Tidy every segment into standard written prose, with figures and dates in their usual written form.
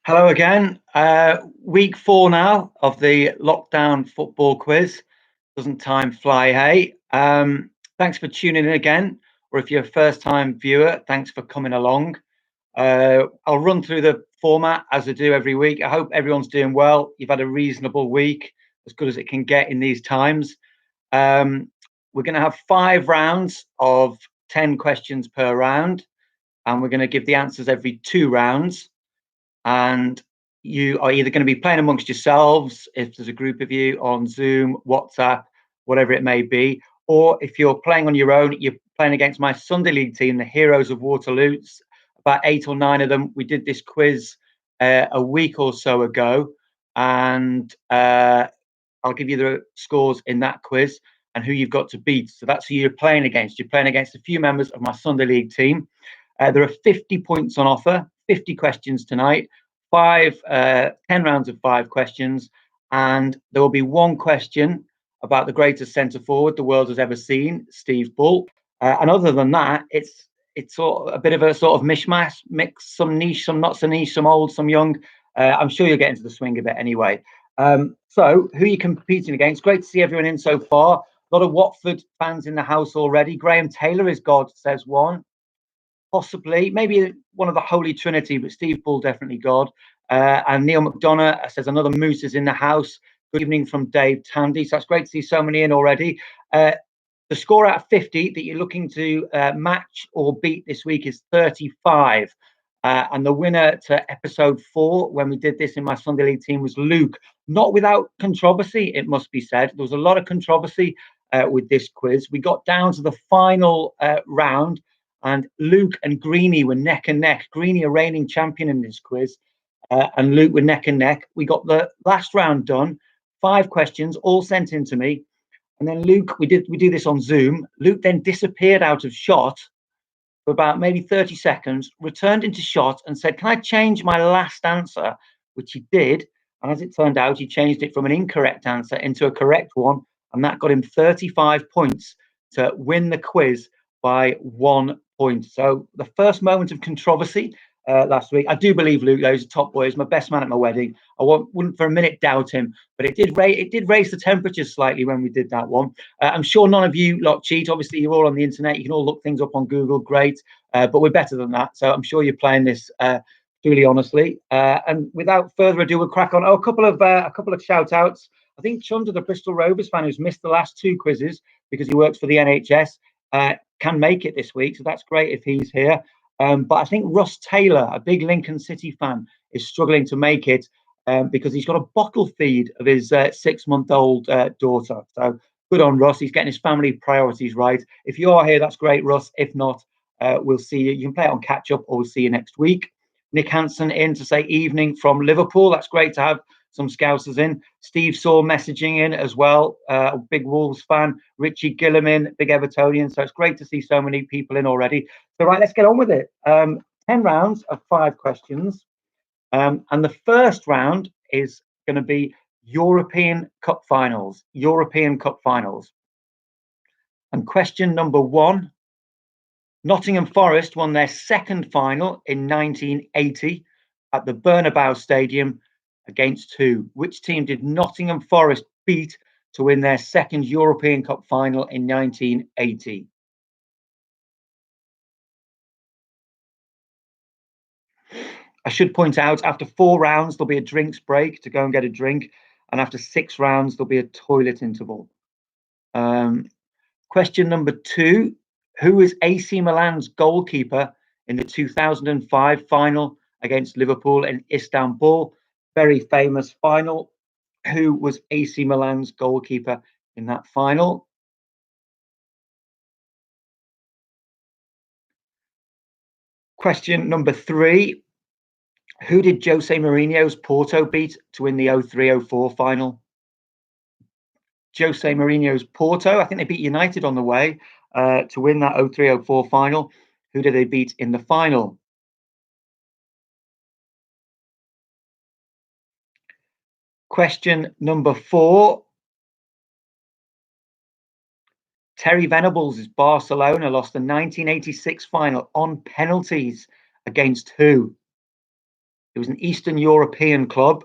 Hello again. Week 4 now of the lockdown football quiz. Doesn't time fly, hey? Thanks for tuning in again, or if you're a first-time viewer, thanks for coming along. I'll run through the format as I do every week. I hope everyone's doing well. You've had a reasonable week, as good as it can get in these times. We're going to have 5 rounds of 10 questions per round, and we're going to give the answers every 2 rounds. And you are either going to be playing amongst yourselves, if there's a group of you on Zoom, WhatsApp, whatever it may be, or if you're playing on your own, you're playing against my Sunday League team, the Heroes of Waterloo. It's about 8 or 9 of them. We did this quiz a week or so ago, and I'll give you the scores in that quiz and who you've got to beat. So that's who you're playing against. You're playing against a few members of my Sunday League team. There are 50 points on offer, 50 questions tonight, 10 rounds of 5 questions, and there will be one question about the greatest centre forward the world has ever seen, Steve Bull. And other than that, it's sort of a bit of a sort of mishmash, mix, some niche, some not so niche, some old, some young. I'm sure you'll get into the swing of it anyway. So who are you competing against? Great to see everyone in so far. A lot of Watford fans in the house already. Graham Taylor is God, says one. Possibly, maybe one of the Holy Trinity, but Steve Bull definitely God. And Neil McDonough says another Moose is in the house. Good evening from Dave Tandy. So it's great to see so many in already. The score out of 50 that you're looking to match or beat this week is 35. And the winner to episode 4, when we did this in my Sunday League team, was Luke. Not without controversy, it must be said. There was a lot of controversy with this quiz. We got down to the final round, and Luke and Greeny were neck and neck. Greeny, a reigning champion in this quiz, and Luke were neck and neck. We got the last round done, 5 questions, all sent in to me. And then Luke, we do this on Zoom. Luke then disappeared out of shot for about maybe 30 seconds, returned into shot and said, "Can I change my last answer?" Which he did. And as it turned out, he changed it from an incorrect answer into a correct one. And that got him 35 points to win the quiz by 1 point. So the first moment of controversy last week. I do believe Luke, though, he's a top boy. He's my best man at my wedding. I wouldn't for a minute doubt him, but it did raise the temperatures slightly when we did that one. I'm sure none of you lot cheat. Obviously, you're all on the internet. You can all look things up on Google. Great, but we're better than that. So I'm sure you're playing this truly honestly. And without further ado, we'll crack on. Oh, a couple of shout outs. I think Chunder, the Bristol Rovers fan who's missed the last 2 quizzes because he works for the NHS, can make it this week. So that's great if he's here. But I think Russ Taylor, a big Lincoln City fan, is struggling to make it because he's got a bottle feed of his 6-month-old daughter. So good on Russ. He's getting his family priorities right. If you are here, that's great, Russ. If not, we'll see you. You can play it on catch up, or we'll see you next week. Nick Hansen in to say evening from Liverpool. That's great to have some Scousers in. Steve Saw messaging in as well. A big Wolves fan. Richie Gillam in, big Evertonian. So it's great to see so many people in already. So right, let's get on with it. 10 rounds of 5 questions. And the first round is going to be European Cup finals. European Cup finals. And question number 1. Nottingham Forest won their second final in 1980 at the Bernabeu Stadium against who? Which team did Nottingham Forest beat to win their second European Cup final in 1980? I should point out, after 4 rounds, there'll be a drinks break to go and get a drink. And after 6 rounds, there'll be a toilet interval. Question number 2. Who is AC Milan's goalkeeper in the 2005 final against Liverpool in Istanbul? Very famous final. Who was AC Milan's goalkeeper in that final? Question number 3. Who did Jose Mourinho's Porto beat to win the 03-04 final? Jose Mourinho's Porto, I think they beat United on the way to win that 03-04 final. Who did they beat in the final? Question number 4. Terry Venables' Barcelona lost the 1986 final on penalties against who? It was an Eastern European club.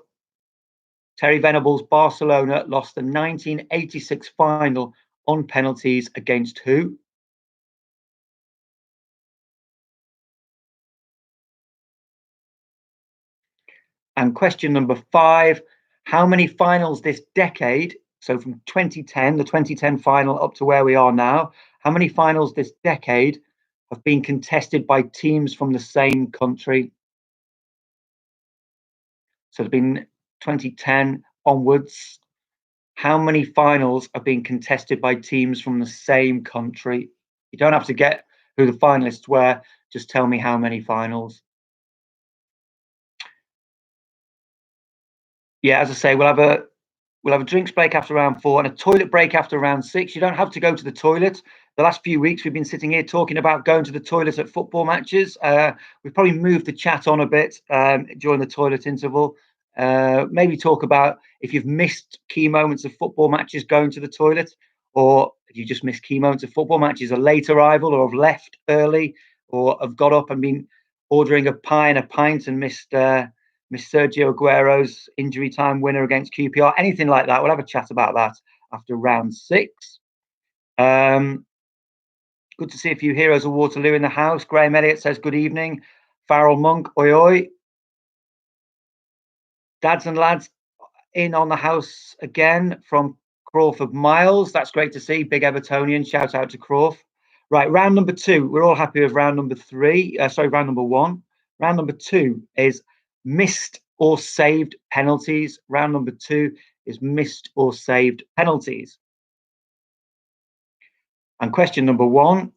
Terry Venables' Barcelona lost the 1986 final on penalties against who? And question number 5, how many finals this decade, so from 2010, the 2010 final up to where we are now, how many finals this decade have been contested by teams from the same country? So there's been 2010 onwards. How many finals are being contested by teams from the same country? You don't have to get who the finalists were, just tell me how many finals. Yeah, as I say, we'll have a drinks break after round 4 and a toilet break after round 6. You don't have to go to the toilet. The last few weeks we've been sitting here talking about going to the toilet at football matches. We've probably moved the chat on a bit during the toilet interval. Maybe talk about if you've missed key moments of football matches going to the toilet, or if you just missed key moments of football matches, a late arrival, or have left early, or have got up and been ordering a pie and a pint and missed Sergio Aguero's injury time winner against QPR, anything like that. We'll have a chat about that after round 6. Good to see a few heroes of Waterloo in the house. Graham Elliott says, good evening. Farrell Monk, oi oi. Dads and lads in on the house again from Crawford Miles. That's great to see. Big Evertonian. Shout out to Crawford. Right, round number 2. We're all happy with round number 3. Round number 1. Round number 2 is missed or saved penalties. Round number 2 is missed or saved penalties. And question number 1,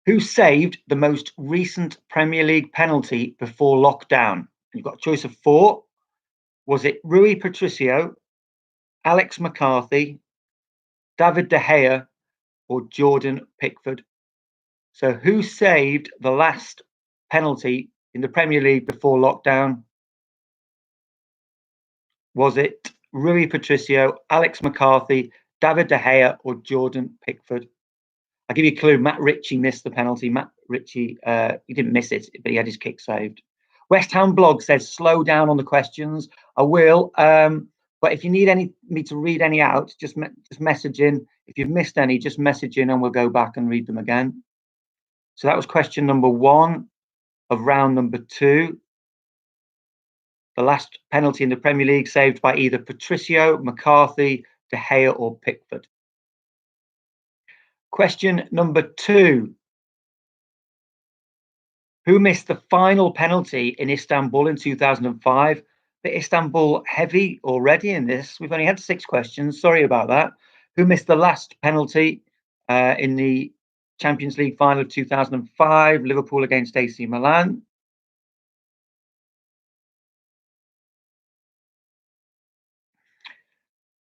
who saved the most recent Premier League penalty before lockdown? You've got a choice of 4. Was it Rui Patricio, Alex McCarthy, David De Gea, or Jordan Pickford? So who saved the last penalty in the Premier League before lockdown? Was it Rui Patricio, Alex McCarthy, David De Gea, or Jordan Pickford? I'll give you a clue. Matt Ritchie missed the penalty. Matt Ritchie, he didn't miss it, but he had his kick saved. West Ham blog says slow down on the questions. I will, but if you need me to read any out, just message in. If you've missed any, just message in and we'll go back and read them again. So that was question number 1 of round number 2. The last penalty in the Premier League saved by either Patricio, McCarthy, De Gea, or Pickford. Question number 2. Who missed the final penalty in Istanbul in 2005? The Istanbul heavy already in this. We've only had 6 questions. Sorry about that. Who missed the last penalty in the Champions League final of 2005, Liverpool against AC Milan?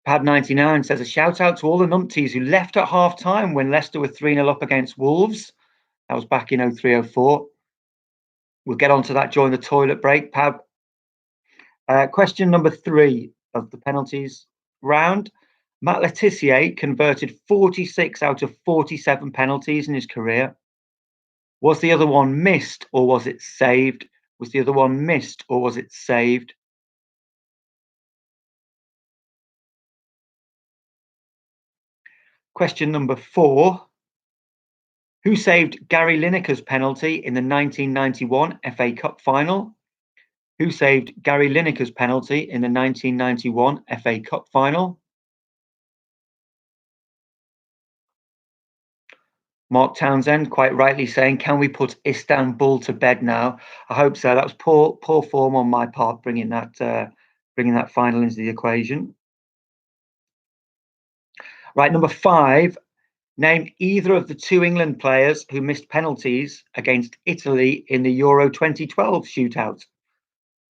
Pad99 says a shout out to all the numpties who left at half time when Leicester were 3-0 up against Wolves. That was back in 03-04. We'll get onto that during the toilet break, Pab. Question number 3 of the penalties round. Matt Le Tissier converted 46 out of 47 penalties in his career. Was the other one missed or was it saved? Was the other one missed or was it saved? Question number 4. Who saved Gary Lineker's penalty in the 1991 FA Cup final? Who saved Gary Lineker's penalty in the 1991 FA Cup final? Mark Townsend quite rightly saying, can we put Istanbul to bed now? I hope so. That was poor form on my part, bringing that final into the equation. Right, number 5. Name either of the 2 England players who missed penalties against Italy in the Euro 2012 shootout.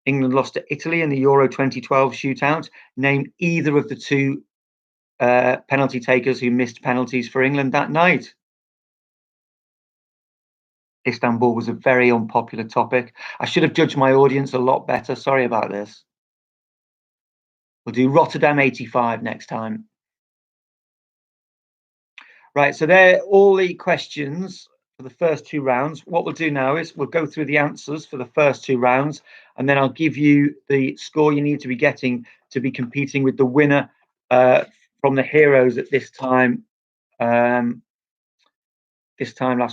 England lost to Italy in the Euro 2012 shootout. Name either of the 2 penalty takers who missed penalties for England that night. Istanbul was a very unpopular topic. I should have judged my audience a lot better. Sorry about this. We'll do Rotterdam 85 next time. Right, so they're all the questions for the first 2 rounds. What we'll do now is we'll go through the answers for the first 2 rounds, and then I'll give you the score you need to be getting to be competing with the winner from the Heroes at this time last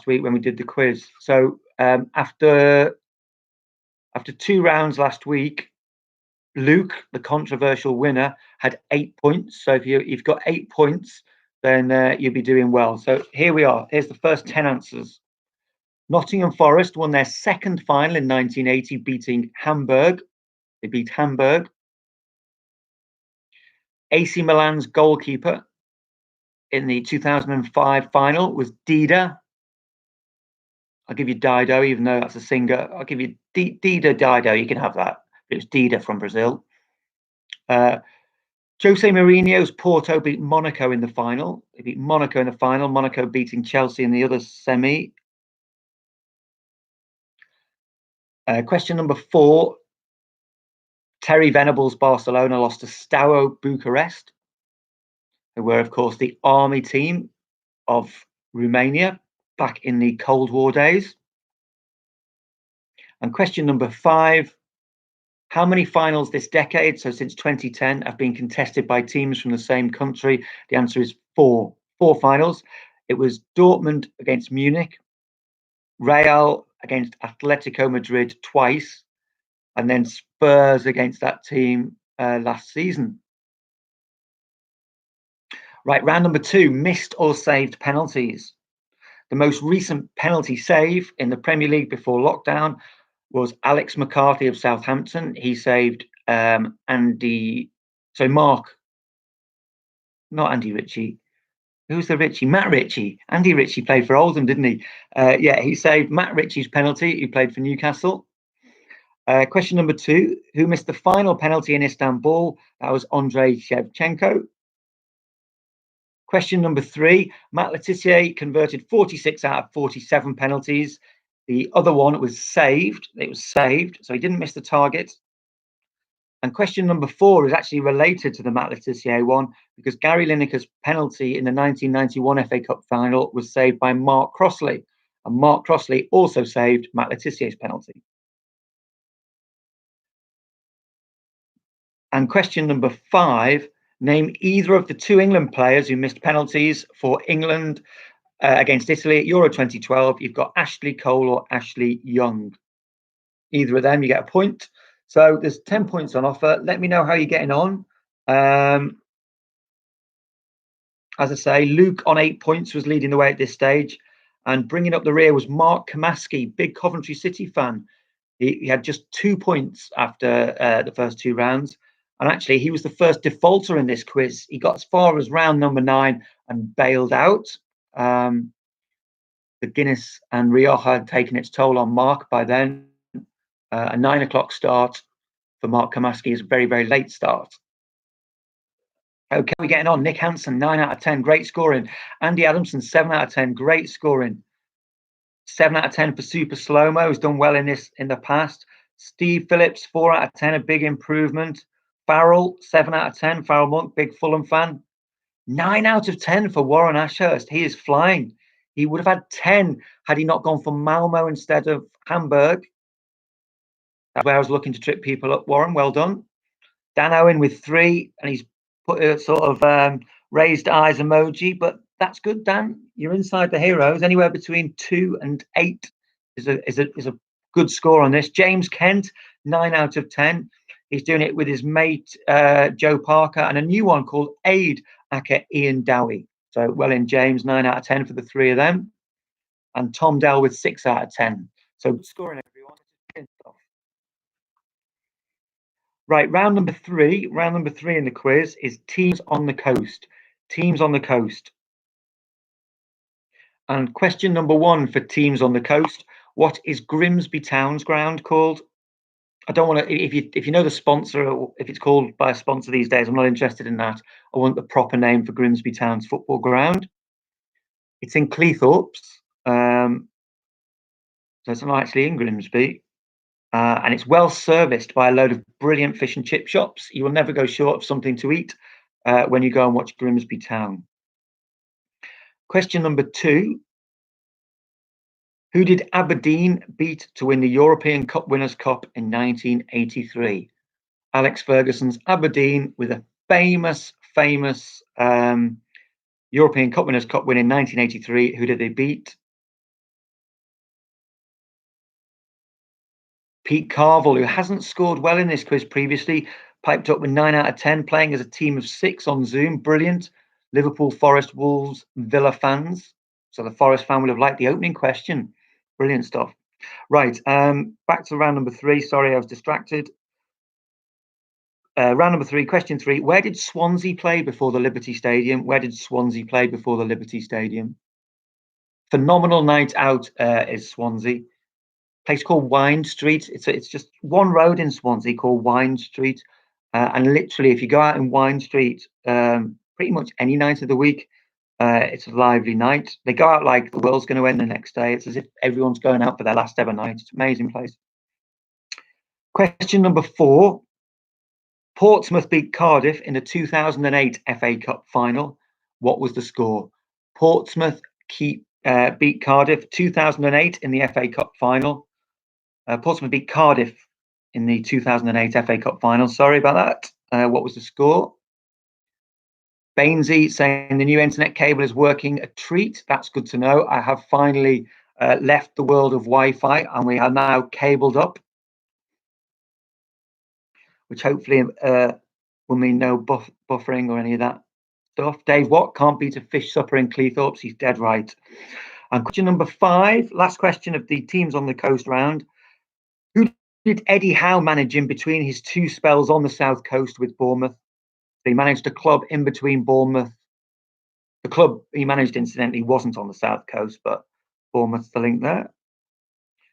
week when we did the quiz. So after 2 rounds last week, Luke, the controversial winner, had 8 points. So if you've got 8 points, then you'll be doing well. So here we are. Here's the first 10 answers. Nottingham Forest won their second final in 1980, beating Hamburg. They beat Hamburg. AC Milan's goalkeeper in the 2005 final was Dida. I'll give you Dido, even though that's a singer. I'll give you Dida Dido. You can have that. It was Dida from Brazil. Jose Mourinho's Porto beat Monaco in the final. They beat Monaco in the final. Monaco beating Chelsea in the other semi. Question number 4. Terry Venables' Barcelona lost to Steaua Bucharest, who were, of course, the army team of Romania back in the Cold War days. And question number 5. How many finals this decade, so since 2010, have been contested by teams from the same country? The answer is 4. 4 finals. It was Dortmund against Munich, Real against Atletico Madrid twice, and then Spurs against that team last season. Right, round number 2, missed or saved penalties. The most recent penalty save in the Premier League before lockdown was Alex McCarthy of Southampton. He saved not Andy Ritchie. Who's the Ritchie? Matt Ritchie. Andy Ritchie played for Oldham, didn't he? He saved Matt Ritchie's penalty. He played for Newcastle. Question number 2, who missed the final penalty in Istanbul? That was Andrei Shevchenko. Question number 3, Matt Le Tissier converted 46 out of 47 penalties. The other one was saved. It was saved, so he didn't miss the target. And question number 4 is actually related to the Matt Le Tissier one, because Gary Lineker's penalty in the 1991 FA Cup final was saved by Mark Crossley. And Mark Crossley also saved Matt Le Tissier's penalty. And question number 5, name either of the 2 England players who missed penalties for England against Italy at Euro 2012. You've got Ashley Cole or Ashley Young. Either of them, you get a point. So there's 10 points on offer. Let me know how you're getting on. As I say, Luke on 8 points was leading the way at this stage. And bringing up the rear was Mark Kamaski, big Coventry City fan. He had just 2 points after the first 2 rounds. And actually, he was the first defaulter in this quiz. He got as far as round number 9 and bailed out. The Guinness and Rioja had taken its toll on Mark by then. A 9 o'clock start for Mark Kamaski is a very, very late start. Okay, we're getting on. Nick Hansen, 9 out of 10, great scoring. Andy Adamson, 7 out of 10, great scoring. 7 out of 10 for Super Slow-Mo, who's done well in the past. Steve Phillips, 4 out of 10, a big improvement. Farrell, 7 out of 10. Farrell Monk, big Fulham fan. 9 out of 10 for Warren Ashurst. He is flying. He would have had 10 had he not gone for Malmo instead of Hamburg. That's where I was looking to trip people up, Warren. Well done. Dan Owen with 3, and he's put a sort of raised eyes emoji, but that's good, Dan. You're inside the Heroes. Anywhere between 2 and 8 is a good score on this. James Kent, 9 out of 10. He's doing it with his mate Joe Parker and a new one called Aid Aka Ian Dowie. So well in, James, 9 out of 10 for the 3 of them. And Tom Dell with 6 out of 10. So good scoring, everyone. Right, round number 3. Round number 3 in the quiz is teams on the coast. Teams on the coast. And question number 1 for teams on the coast: what is Grimsby Town's ground called? I don't want to. If you know the sponsor, or if it's called by a sponsor these days, I'm not interested in that. I want the proper name for Grimsby Town's football ground. It's in Cleethorpes, so it's not actually in Grimsby. And it's well serviced by a load of brilliant fish and chip shops. You will never go short of something to eat when you go and watch Grimsby Town. Question number 2. Who did Aberdeen beat to win the European Cup Winners' Cup in 1983? Alex Ferguson's Aberdeen with a famous European Cup Winners' Cup win in 1983. Who did they beat? Pete Carville, who hasn't scored well in this quiz previously, piped up with 9 out of 10, playing as a team of 6 on Zoom. Brilliant. Liverpool, Forest, Wolves, Villa fans. So the Forest fan would have liked the opening question. Brilliant stuff. Right, back to round number 3. Sorry, I was distracted. Round number 3, question 3. Where did Swansea play before the Liberty Stadium? Where did Swansea play before the Liberty Stadium? Phenomenal night out is Swansea. Place called Wine Street. It's just one road in Swansea called Wine Street. And literally, if you go out in Wine Street, pretty much any night of the week, it's a lively night. They go out like the world's going to end the next day. It's as if everyone's going out for their last ever night. It's an amazing place. Question number 4. Portsmouth beat Cardiff in the 2008 FA Cup final. What was the score? Portsmouth beat Cardiff 2008 in the FA Cup final. Portsmouth beat Cardiff in the 2008 FA Cup final. Sorry about that. What was the score? Bainsy saying the new internet cable is working a treat. That's good to know. I have finally left the world of Wi-Fi and we are now cabled up, which hopefully will mean no buffering or any of that stuff. Dave Watt can't beat a fish supper in Cleethorpes. He's dead right. And question number 5, last question of the teams on the coast round. Who did Eddie Howe manage in between his 2 spells on the south coast with Bournemouth? He managed a club in between Bournemouth. The club he managed, incidentally, wasn't on the south coast, but Bournemouth's the link there.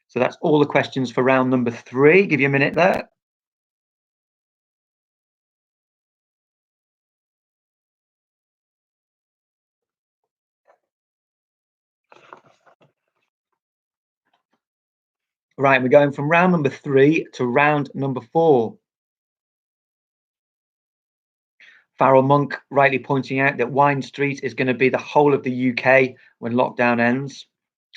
So that's all the questions for round number 3. Give you a minute there. Right, we're going from round number 3 to round number 4. Farrell Monk rightly pointing out that Wine Street is going to be the whole of the UK when lockdown ends.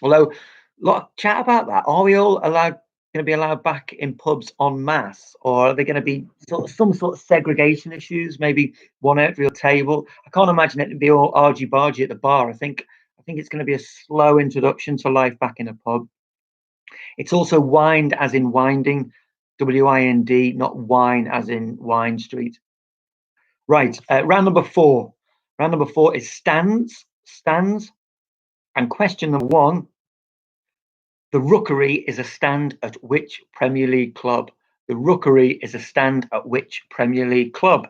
Although, a lot of chat about that. Are we all going to be allowed back in pubs en masse, or are there going to be some sort of segregation issues? Maybe one at every table. I can't imagine it to be all argy-bargy at the bar. I think it's going to be a slow introduction to life back in a pub. It's also wind as in winding, W-I-N-D, not wine as in Wine Street. Right, round number 4. Round number 4 is stands. And question number 1, the Rookery is a stand at which Premier League club? The Rookery is a stand at which Premier League club?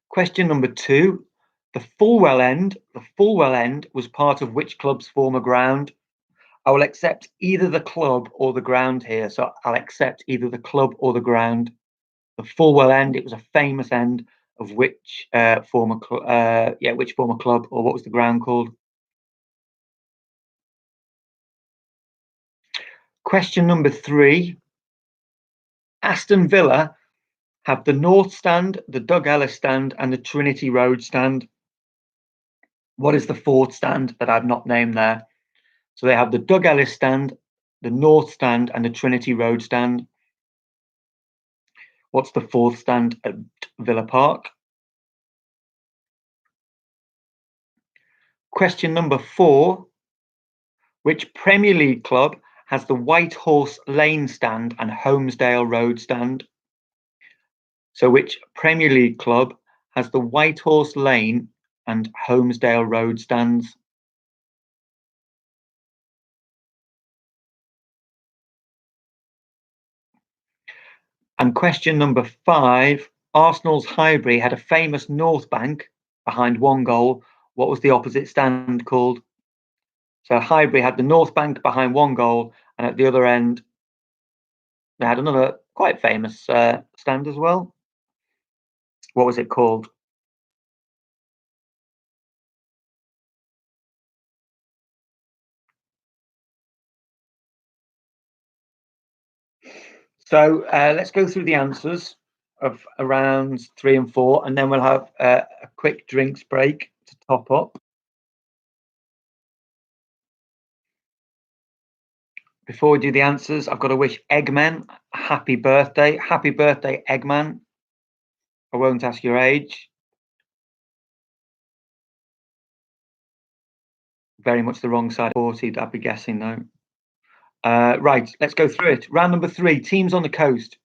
Question number 2, the Fulwell End was part of which club's former ground? I will accept either the club or the ground here. So I'll accept either the club or the ground. The Fulwell End, it was a famous end of which former club, or what was the ground called? Question number 3. Aston Villa have the North Stand, the Doug Ellis Stand, and the Trinity Road Stand. What is the 4th stand that I've not named there? So they have the Doug Ellis Stand, the North Stand, and the Trinity Road Stand. What's the 4th stand at Villa Park? Question number 4. Which Premier League club has the White Horse Lane Stand and Holmesdale Road Stand? So which Premier League club has the White Horse Lane and Holmesdale Road stands? And question number 5, Arsenal's Highbury had a famous North Bank behind one goal. What was the opposite stand called? So Highbury had the North Bank behind one goal, and at the other end, they had another quite famous stand as well. What was it called? So let's go through the answers of rounds 3 and 4, and then we'll have a quick drinks break to top up. Before we do the answers, I've got to wish Eggman a happy birthday. Happy birthday, Eggman. I won't ask your age. Very much the wrong side of 40, I'd be guessing, though. Right, let's go through it. Round number 3, teams on the coast.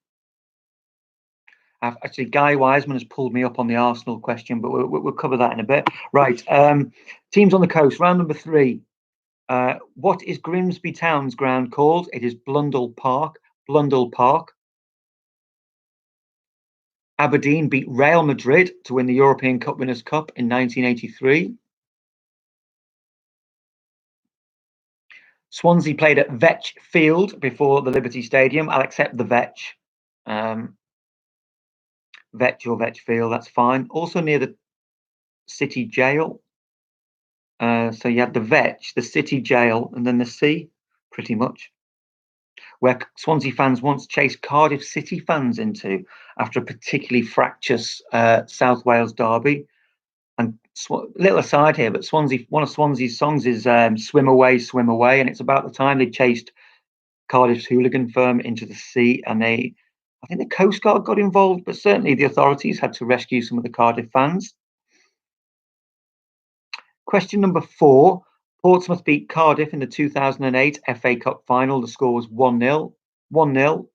Actually, Guy Wiseman has pulled me up on the Arsenal question, but we'll cover that in a bit. Right, teams on the coast. Round number 3. What is Grimsby Town's ground called? It is Blundell Park. Blundell Park. Aberdeen beat Real Madrid to win the European Cup Winners' Cup in 1983. Swansea played at Vetch Field before the Liberty Stadium. I'll accept the Vetch. Vetch or Vetch Field, that's fine. Also near the City Jail. So you had the Vetch, the City Jail, and then the sea, pretty much, where Swansea fans once chased Cardiff City fans into after a particularly fractious South Wales derby. And little aside here, but one of Swansea's songs is Swim Away, Swim Away, and it's about the time they chased Cardiff's hooligan firm into the sea, and I think the Coast Guard got involved, but certainly the authorities had to rescue some of the Cardiff fans. Question number 4. Portsmouth beat Cardiff in the 2008 FA Cup final. The score was 1-0. 1-0.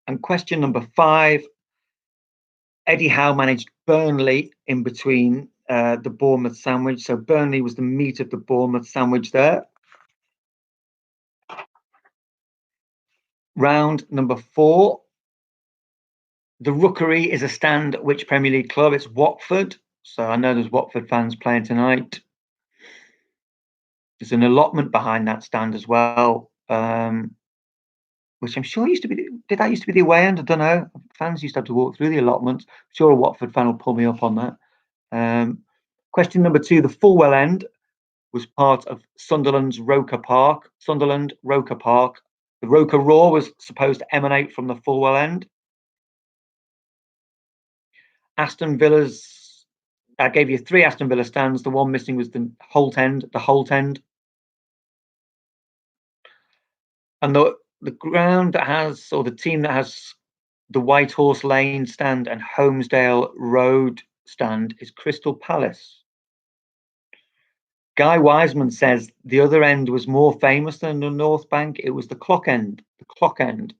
And question number 5. Eddie Howe managed Burnley in between the Bournemouth sandwich. So Burnley was the meat of the Bournemouth sandwich there. Round number 4. The Rookery is a stand at which Premier League club? It's Watford. So I know there's Watford fans playing tonight. There's an allotment behind that stand as well, which I'm sure used to be. Did that used to be the away end? I don't know. Fans used to have to walk through the allotment. I'm sure a Watford fan will pull me up on that. Question number 2. The Fulwell end was part of Sunderland's Roker Park. Sunderland, Roker Park. The Roker Roar was supposed to emanate from the Fulwell end. Aston Villa's, I gave you 3 Aston Villa stands. The one missing was the Holt end. The Holt end. And the ground that has, or the team that has the White Horse Lane stand and Holmesdale Road stand is Crystal Palace. Guy Wiseman says the other end was more famous than the North Bank. It was the Clock end. The Clock end.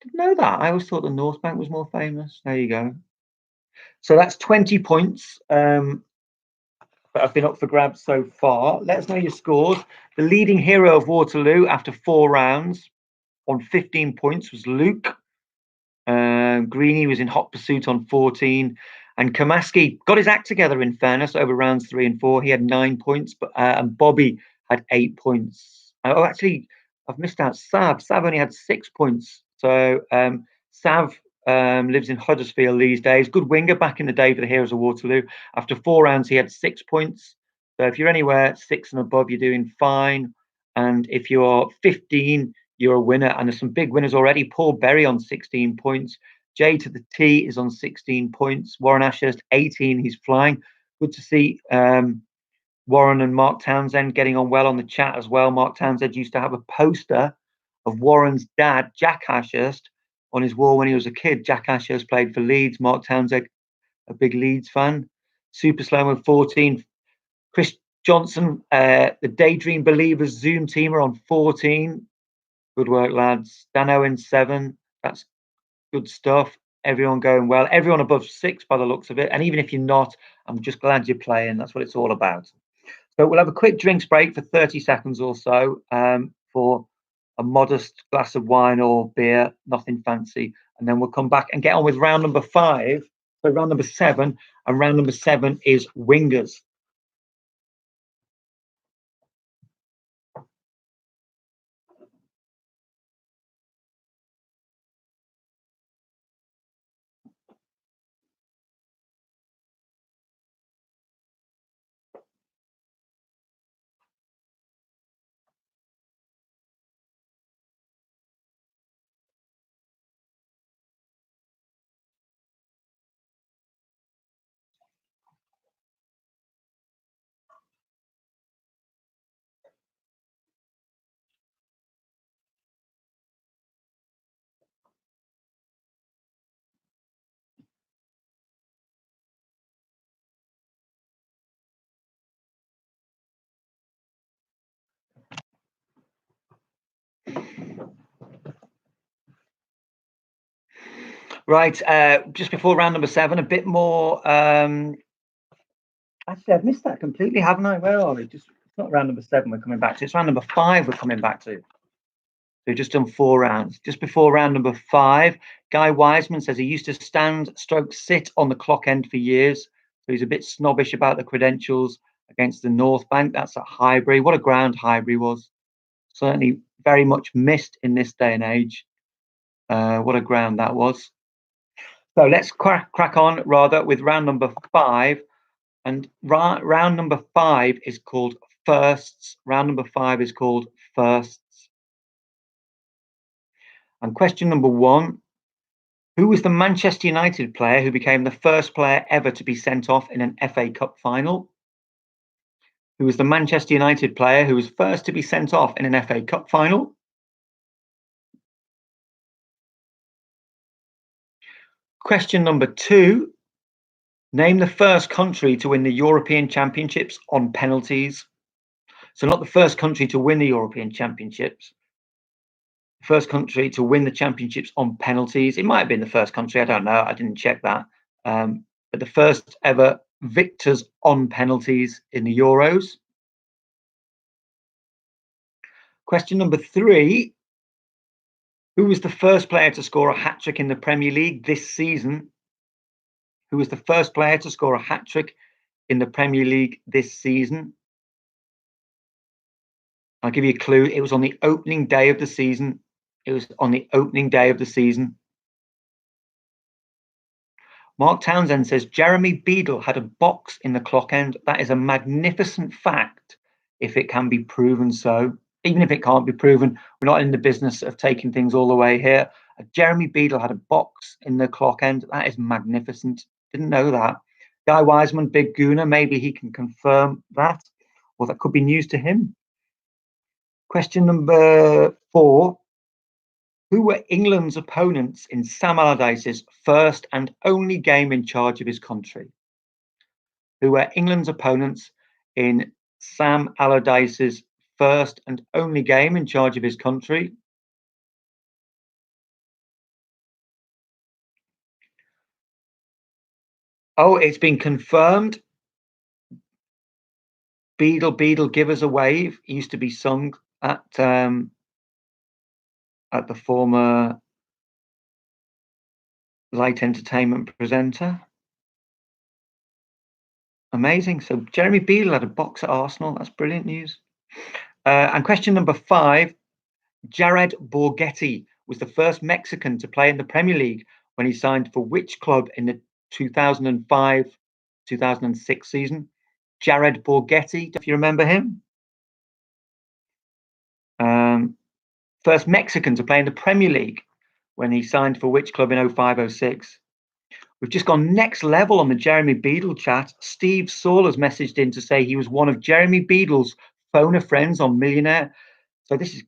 Didn't know that. I always thought the North Bank was more famous. There you go. So that's 20 points that have been up for grabs so far. Let us know your scores. The leading hero of Waterloo after 4 rounds on 15 points was Luke. Greeny was in hot pursuit on 14. And Kamaski got his act together, in fairness, over rounds 3 and 4. He had 9 points, and Bobby had 8 points. Oh, actually, I've missed out Sav. Sav only had 6 points. So Sav lives in Huddersfield these days. Good winger back in the day for the Heroes of Waterloo. After 4 rounds, he had 6 points. So if you're anywhere 6 and above, you're doing fine. And if you're 15, you're a winner. And there's some big winners already. Paul Berry on 16 points. J to the T is on 16 points. Warren Ashurst, 18. He's flying. Good to see Warren and Mark Townsend getting on well on the chat as well. Mark Townsend used to have a poster of Warren's dad, Jack Ashurst, on his wall when he was a kid. Jack Ashurst played for Leeds. Mark Townsend, a big Leeds fan. Super Slow 14. Chris Johnson, the Daydream Believers Zoom team are on 14. Good work, lads. Dan Owen, 7. That's good stuff. Everyone going well. Everyone above 6 by the looks of it. And even if you're not, I'm just glad you're playing. That's what it's all about. So we'll have a quick drinks break for 30 seconds or so for a modest glass of wine or beer, nothing fancy. And then we'll come back and get on with round number 5. So round number 7. And round number 7 is wingers. Right, just before round number 7, a bit more. Actually, I've missed that completely, haven't I? Where are we? It's not round number 7 we're coming back to. It's round number 5 we're coming back to. So we've just done 4 rounds. Just before round number 5, Guy Wiseman says he used to sit on the clock end for years. So he's a bit snobbish about the credentials against the North Bank. That's at Highbury. What a ground Highbury was. Certainly very much missed in this day and age. What a ground that was. So let's crack on rather with round number 5. And round number 5 is called firsts. Round number 5 is called firsts. And question number 1, who was the Manchester United player who became the first player ever to be sent off in an FA Cup final? Who was the Manchester United player who was first to be sent off in an FA Cup final? Question number 2, name the first country to win the European Championships on penalties. So not the first country to win the European Championships, the first country to win the championships on penalties. It might have been the first country, I don't know, I didn't check that. But the first ever victors on penalties in the Euros. Question number 3, who was the first player to score a hat-trick in the Premier League this season? Who was the first player to score a hat-trick in the Premier League this season? I'll give you a clue. It was on the opening day of the season. It was on the opening day of the season. Mark Townsend says Jeremy Beadle had a box in the clock end. That is a magnificent fact if it can be proven so. Even if it can't be proven, we're not in the business of taking things all the way here. Jeremy Beadle had a box in the clock end. That is magnificent. Didn't know that. Guy Wiseman, big gooner, maybe he can confirm that, or that could be news to him. Question number 4. Who were England's opponents in Sam Allardyce's first and only game in charge of his country? Who were England's opponents in Sam Allardyce's first and only game in charge of his country? Oh, it's been confirmed. Beadle, Beadle, give us a wave. It used to be sung at the former light entertainment presenter. Amazing. So Jeremy Beadle had a box at Arsenal. That's brilliant news. And question number 5, Jared Borghetti was the first Mexican to play in the Premier League when he signed for which club in the 2005-2006 season? Jared Borghetti, if you remember him. First Mexican to play in the Premier League when he signed for which club in 05-06? We've just gone next level on the Jeremy Beadle chat. Steve Saul has messaged in to say he was one of Jeremy Beadle's phone a friends on Millionaire. So this is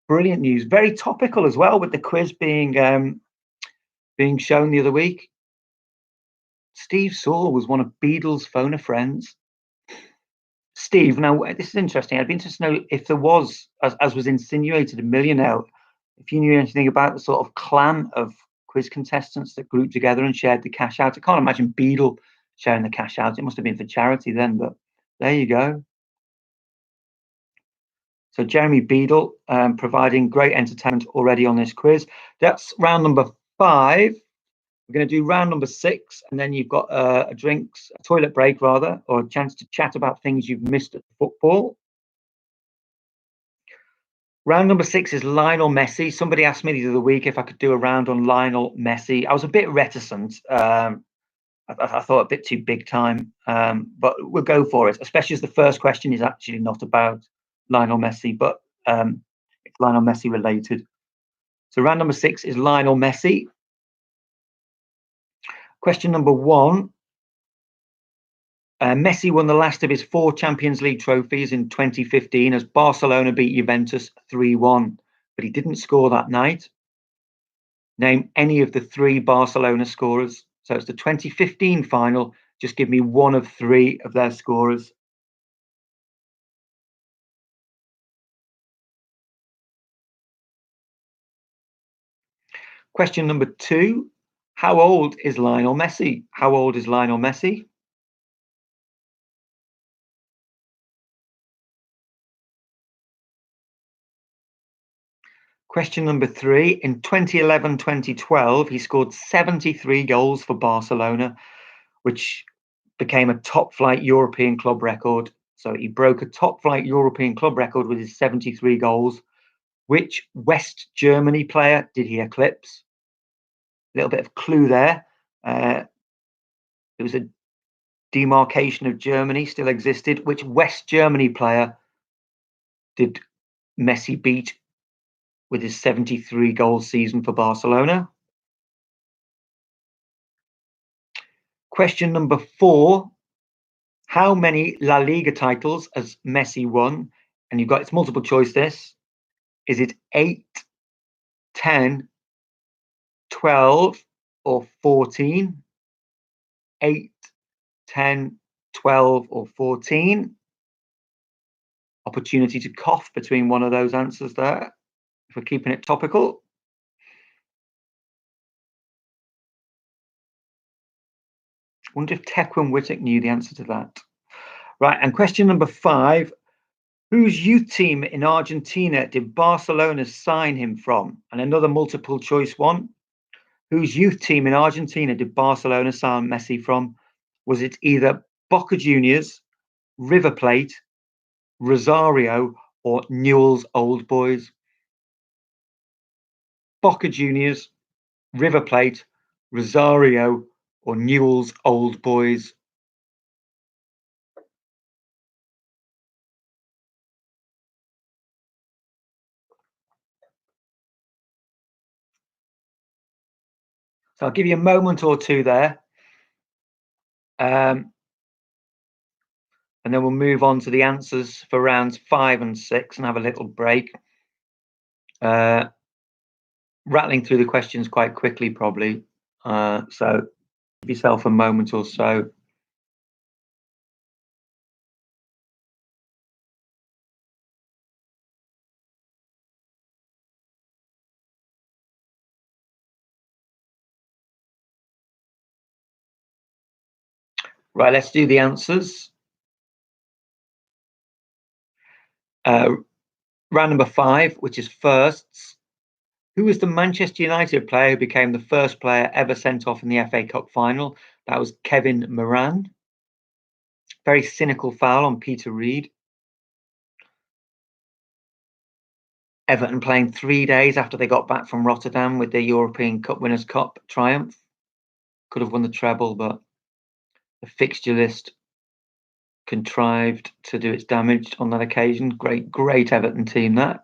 brilliant news. Very topical as well, with the quiz being shown the other week. Steve Saul was one of Beadle's phone a friends. Steve, now this is interesting. I'd be interested to know if there was, as was insinuated, a Millionaire, if you knew anything about the sort of clan of quiz contestants that grouped together and shared the cash out. I can't imagine Beadle sharing the cash out. It must have been for charity then, but there you go. So Jeremy Beadle providing great entertainment already on this quiz. That's round number 5. We're going to do round number 6, and then you've got a toilet break rather, or a chance to chat about things you've missed at football. Round number 6 is Lionel Messi. Somebody asked me the other week if I could do a round on Lionel Messi. I was a bit reticent. I thought a bit too big time, but we'll go for it, especially as the first question is actually not about Lionel Messi, but it's Lionel Messi related. So round number 6 is Lionel Messi. Question number 1. Messi won the last of his 4 Champions League trophies in 2015 as Barcelona beat Juventus 3-1, but he didn't score that night. Name any of the 3 Barcelona scorers. So it's the 2015 final. Just give me one of 3 of their scorers. Question number 2. How old is Lionel Messi? How old is Lionel Messi? Question number 3. In 2011-2012, he scored 73 goals for Barcelona, which became a top-flight European club record. So he broke a top-flight European club record with his 73 goals. Which West Germany player did he eclipse? A little bit of clue there. There was a demarcation of Germany still existed. Which West Germany player did Messi beat with his 73 goal season for Barcelona? Question number 4. How many La Liga titles has Messi won? And you've got, it's multiple choice this. Is it 8, 10, 12, or 14? 8, 10, 12, or 14? Opportunity to cough between one of those answers there, if we're keeping it topical. Wonder if Tequan Whittock knew the answer to that. Right, and question number 5. Whose youth team in Argentina did Barcelona sign him from? And another multiple choice one. Whose youth team in Argentina did Barcelona sign Messi from? Was it either Boca Juniors, River Plate, Rosario, or Newell's Old Boys? Boca Juniors, River Plate, Rosario, or Newell's Old Boys? So I'll give you a moment or two there. And then we'll move on to the answers for rounds 5 and 6 and have a little break. Rattling through the questions quite quickly, probably. So give yourself a moment or so. Right, let's do the answers. Round number 5, which is firsts. Who was the Manchester United player who became the first player ever sent off in the FA Cup final? That was Kevin Moran. Very cynical foul on Peter Reid. Everton playing 3 days after they got back from Rotterdam with their European Cup Winners' Cup triumph. Could have won the treble, but the fixture list contrived to do its damage on that occasion. Great Everton team, that.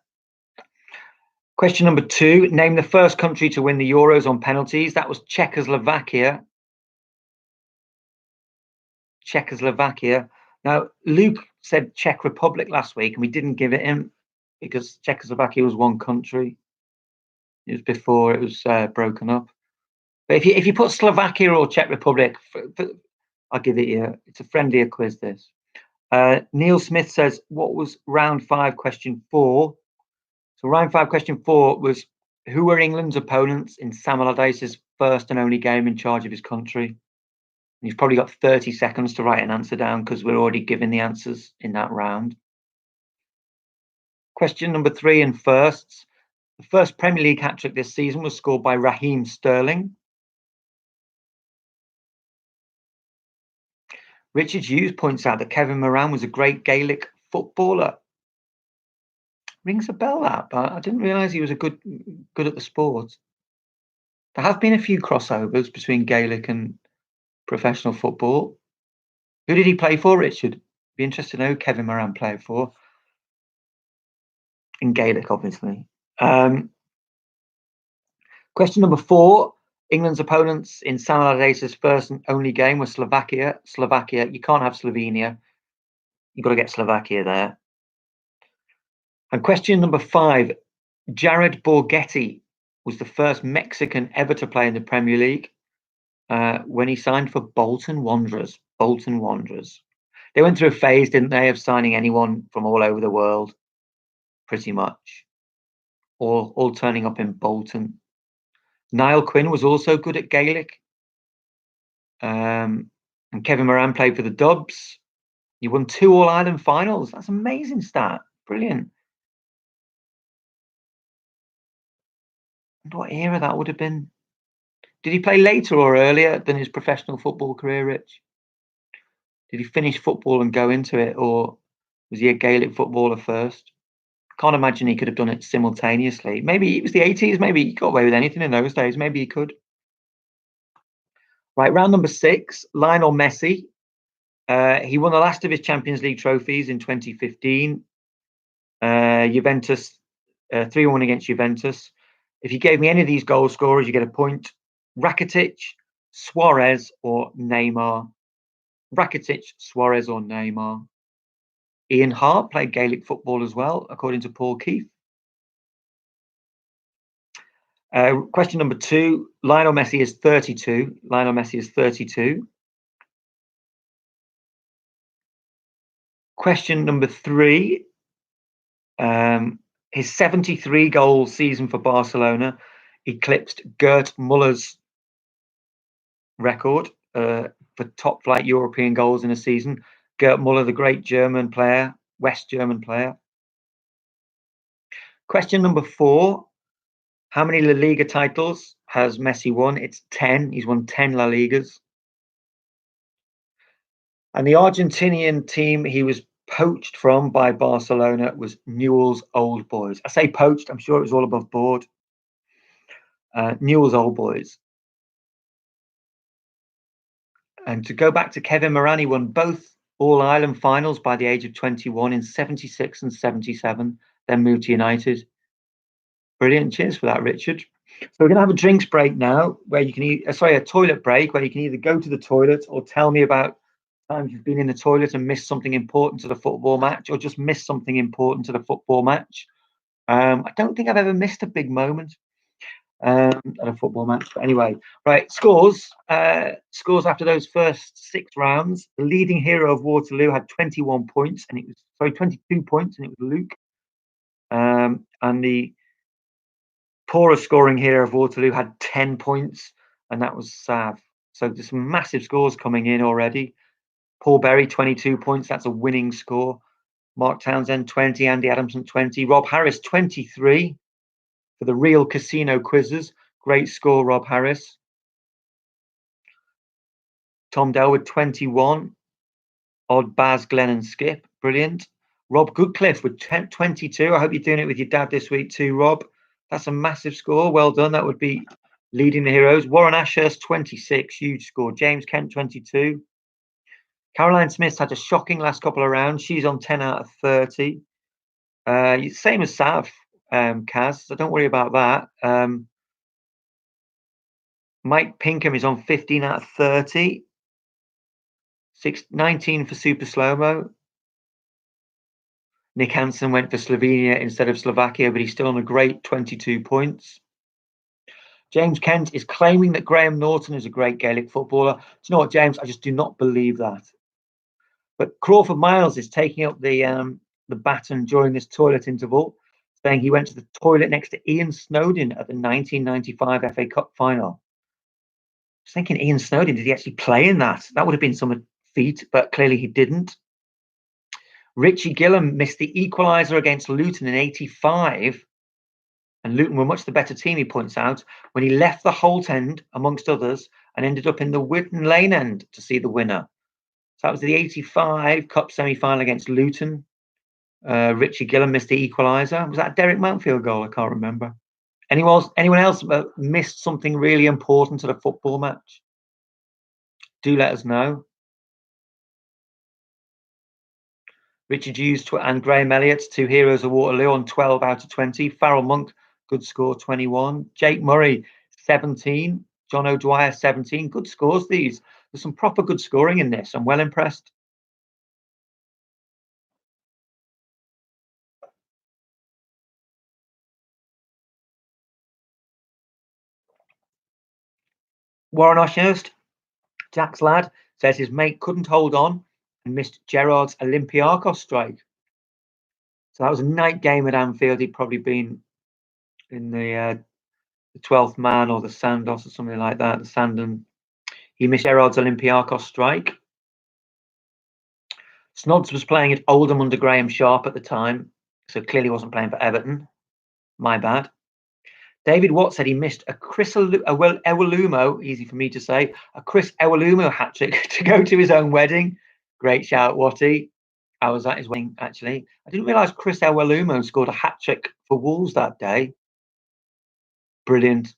Question number 2. Name the first country to win the Euros on penalties. That was Czechoslovakia. Now, Luke said Czech Republic last week, and we didn't give it him because Czechoslovakia was one country. It was before it was broken up. But if you put Slovakia or Czech Republic, I'll give it you. It's a friendlier quiz, this. Neil Smith says, what was round 5, question 4? So round 5, question 4 was, who were England's opponents in Sam Allardyce's first and only game in charge of his country? And you've probably got 30 seconds to write an answer down because we're already giving the answers in that round. Question number 3 in firsts. The first Premier League hat-trick this season was scored by Raheem Sterling. Richard Hughes points out that Kevin Moran was a great Gaelic footballer. Rings a bell, that, but I didn't realise he was good at the sport. There have been a few crossovers between Gaelic and professional football. Who did he play for, Richard? Be interested to know who Kevin Moran played for. In Gaelic, obviously. Question number 4. England's opponents in Sam Allardyce's first and only game was Slovakia. You can't have Slovenia. You've got to get Slovakia there. And question number 5. Jared Borghetti was the first Mexican ever to play in the Premier League when he signed for Bolton Wanderers. They went through a phase, didn't they, of signing anyone from all over the world, pretty much. All turning up in Bolton. Niall Quinn was also good at Gaelic. And Kevin Moran played for the Dubs. He won 2 All-Ireland finals. That's an amazing stat. Brilliant. What era that would have been? Did he play later or earlier than his professional football career, Rich? Did he finish football and go into it, or was he a Gaelic footballer first? Can't imagine he could have done it simultaneously. Maybe it was the 80s. Maybe he got away with anything in those days. Maybe he could. Right, round number 6, Lionel Messi. He won the last of his Champions League trophies in 2015. Juventus, 3-1 against Juventus. If you gave me any of these goal scorers, you get a point. Rakitic, Suarez, or Neymar. Rakitic, Suarez, or Neymar. Ian Hart played Gaelic football as well, according to Paul Keith. Question number 2. Lionel Messi is 32. Lionel Messi is 32. Question number 3. His 73-goal season for Barcelona eclipsed Gerd Muller's record for top-flight European goals in a season. Gerd Muller, the great German player, West German player. Question number 4. How many La Liga titles has Messi won? It's 10. He's won 10 La Ligas. And the Argentinian team he was poached from by Barcelona was Newell's Old Boys. I say poached, I'm sure it was all above board. Newell's Old Boys. And to go back to Kevin Moran, he won both All-Ireland finals by the age of 21 in 76 and 77, then moved to United. Brilliant. Cheers for that, Richard. So we're going to have a drinks break now, where you can a toilet break, where you can either go to the toilet or tell me about times you've been in the toilet and missed something important to the football match, or just missed something important to the football match. I don't think I've ever missed a big moment at a football match. But anyway, right, scores after those first 6 rounds. The leading hero of Waterloo had 21 points, and it was 22 points, and it was Luke. And the poorest scoring hero of Waterloo had 10 points, and that was Sav. So there's some massive scores coming in already. Paul Berry, 22 points. That's a winning score. Mark Townsend, 20. Andy Adamson, 20. Rob Harris, 23 for the Real Casino Quizzes. Great score, Rob Harris. Tom Delwood, 21. Odd Baz, Glenn and Skip. Brilliant. Rob Goodcliffe with 22. I hope you're doing it with your dad this week too, Rob. That's a massive score. Well done. That would be leading the heroes. Warren Ashurst, 26. Huge score. James Kent, 22. Caroline Smith's had a shocking last couple of rounds. She's on 10 out of 30. Same as Sav, Kaz, so don't worry about that. Mike Pinkham is on 15 out of 30. 19 for Super Slow-Mo. Nick Hansen went for Slovenia instead of Slovakia, but he's still on a great 22 points. James Kent is claiming that Graham Norton is a great Gaelic footballer. Do you know what, James? I just do not believe that. But Crawford Miles is taking up the baton during this toilet interval, saying he went to the toilet next to Ian Snowden at the 1995 FA Cup final. I was thinking, Ian Snowden, did he actually play in that? That would have been some feat, but clearly he didn't. Richie Gillam missed the equaliser against Luton in 85, and Luton were much the better team, he points out, when he left the Holt end, amongst others, and ended up in the Witten Lane end to see the winner. So that was the 85 Cup semi-final against Luton. Richie Gillam missed the equaliser. Was that a Derek Mountfield goal? I can't remember. Anyone else missed something really important at a football match? Do let us know. Richard Hughes and Graham Elliott, 2 heroes of Waterloo, on 12 out of 20. Farrell Monk, good score, 21. Jake Murray, 17. John O'Dwyer, 17. Good scores, these. There's some proper good scoring in this. I'm well impressed. Warren Ashurst, Jack's lad, says his mate couldn't hold on and missed Gerrard's Olympiacos strike. So that was a night game at Anfield. He'd probably been in the the 12th man or the Sandos or something like that. The Sandon. He missed Gerard's Olympiacos strike. Snods was playing at Oldham under Graham Sharp at the time, so clearly wasn't playing for Everton. My bad. David Watt said he missed a Chris Ewalumo, easy for me to say, a Chris Ewalumo hat-trick to go to his own wedding. Great shout, Watty. I was at his wedding, actually. I didn't realise Chris Ewalumo scored a hat-trick for Wolves that day. Brilliant.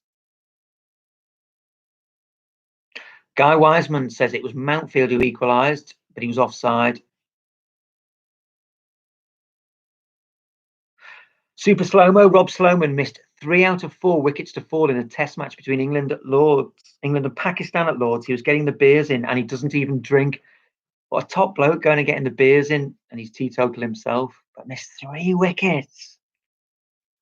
Guy Wiseman says it was Mountfield who equalised, but he was offside. Super Slow-Mo, Rob Sloman missed 3 out of 4 wickets to fall in a test match between England and Pakistan at Lords. He was getting the beers in and he doesn't even drink. What a top bloke going and getting the beers in, and he's teetotal himself, but missed 3 wickets.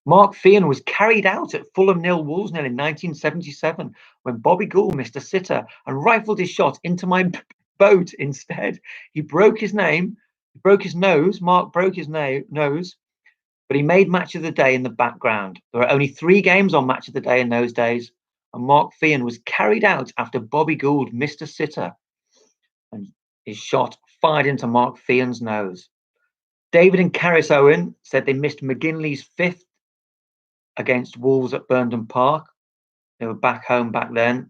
Mark Feehan was carried out at Fulham 0, Wolves 0 in 1977 when Bobby Gould missed a sitter and rifled his shot into my boat instead. He broke his nose. Mark broke his nose, but he made Match of the Day in the background. There were only 3 games on Match of the Day in those days, and Mark Feehan was carried out after Bobby Gould missed a sitter and his shot fired into Mark Feehan's nose. David and Caris Owen said they missed McGinley's 5th against Wolves at Burnden Park. They were back home back then.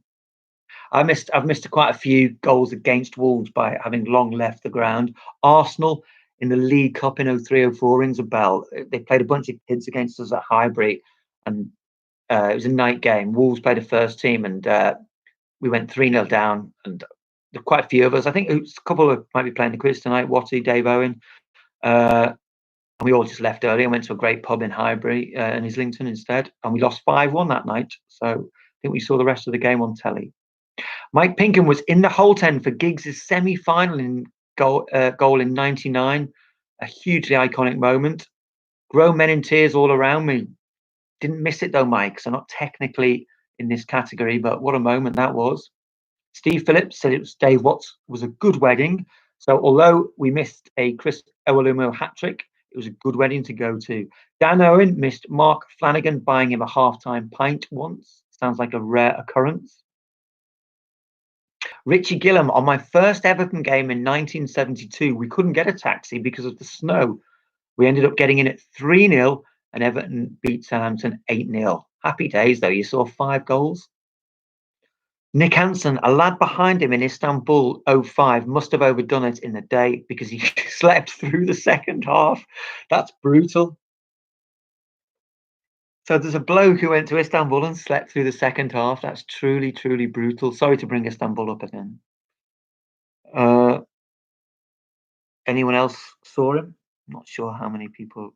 I've missed quite a few goals against Wolves by having long left the ground. Arsenal in the League Cup in 03-04 rings a bell. They played a bunch of kids against us at Highbury, and it was a night game. Wolves played a first team, and we went 3-0 down. And there were quite a few of us. I think a couple of might be playing the quiz tonight. Watty, Dave Owen. And we all just left early and went to a great pub in Highbury and Islington instead. And we lost 5-1 that night. So I think we saw the rest of the game on telly. Mike Pinkham was in the Holt End for Giggs' semi-final goal in '99. A hugely iconic moment. Grown men in tears all around me. Didn't miss it though, Mike. So not technically in this category, but what a moment that was. Steve Phillips said it was Dave Watts was a good wedding. So although we missed a Chris Ewalumo hat-trick, it was a good wedding to go to. Dan Owen missed Mark Flanagan buying him a half-time pint once. Sounds like a rare occurrence. Richie Gillam, on my first Everton game in 1972, we couldn't get a taxi because of the snow. We ended up getting in at 3-0 and Everton beat Southampton 8-0. Happy days, though. You saw 5 goals. Nick Hansen, a lad behind him in Istanbul 05, must have overdone it in the day because he slept through the second half. That's brutal. So there's a bloke who went to Istanbul and slept through the second half. That's truly, truly brutal. Sorry to bring Istanbul up again. Anyone else saw him? I'm not sure how many people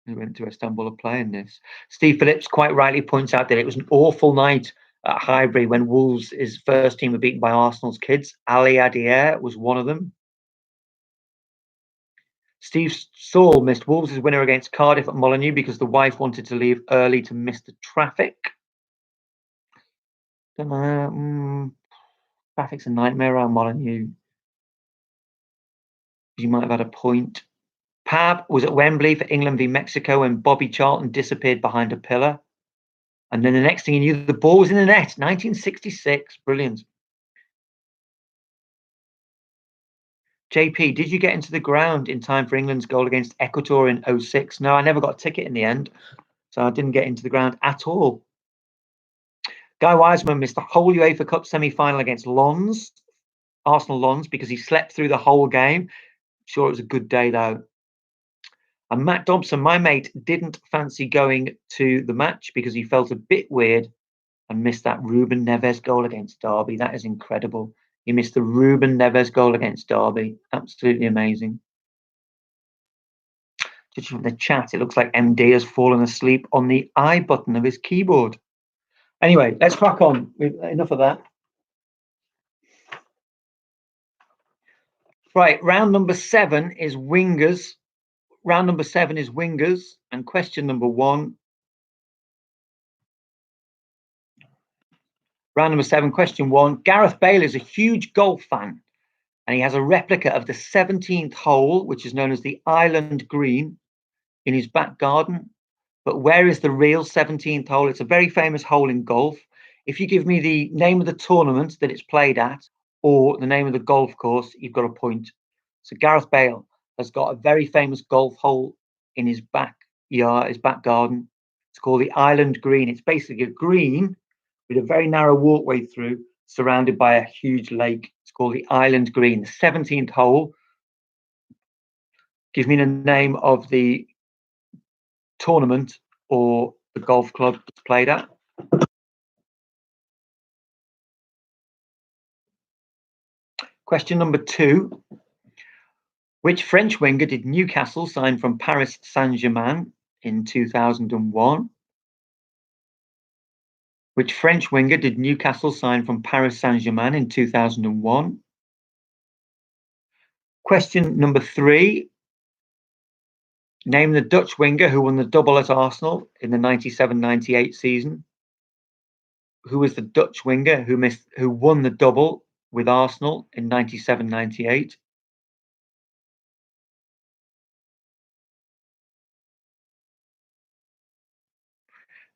who went to Istanbul are playing this. Steve Phillips quite rightly points out that it was an awful night at Highbury when Wolves' his first team were beaten by Arsenal's kids. Ali Adair was one of them. Steve Saul missed Wolves' winner against Cardiff at Molineux because the wife wanted to leave early to miss the traffic. Don't know. Traffic's a nightmare around Molineux. You might have had a point. Pab was at Wembley for England v Mexico when Bobby Charlton disappeared behind a pillar. And then the next thing you knew, the ball was in the net. 1966. Brilliant. JP, did you get into the ground in time for England's goal against Ecuador in 06? No, I never got a ticket in the end. So I didn't get into the ground at all. Guy Wiseman missed the whole UEFA Cup semi-final against Arsenal Lons, because he slept through the whole game. Sure, it was a good day, though. And Matt Dobson, my mate, didn't fancy going to the match because he felt a bit weird and missed that Ruben Neves goal against Derby. That is incredible. He missed the Ruben Neves goal against Derby. Absolutely amazing. Just from the chat, it looks like MD has fallen asleep on the I button of his keyboard. Anyway, let's crack on. Enough of that. Right, round number 7 is wingers. Round number 7 is wingers. And question number 1. Round number 7, question 1. Gareth Bale is a huge golf fan, and he has a replica of the 17th hole, which is known as the Island Green, in his back garden. But where is the real 17th hole? It's a very famous hole in golf. If you give me the name of the tournament that it's played at or the name of the golf course, you've got a point. So Gareth Bale has got a very famous golf hole in his backyard, his back garden. It's called the Island Green. It's basically a green with a very narrow walkway through, surrounded by a huge lake. It's called the Island Green. The 17th hole. Give me the name of the tournament or the golf club it's played at. Question number 2. Which French winger did Newcastle sign from Paris Saint-Germain in 2001? Which French winger did Newcastle sign from Paris Saint-Germain in 2001? Question number 3. Name the Dutch winger who won the double at Arsenal in the 97-98 season. Who was the Dutch winger who won the double with Arsenal in 97-98?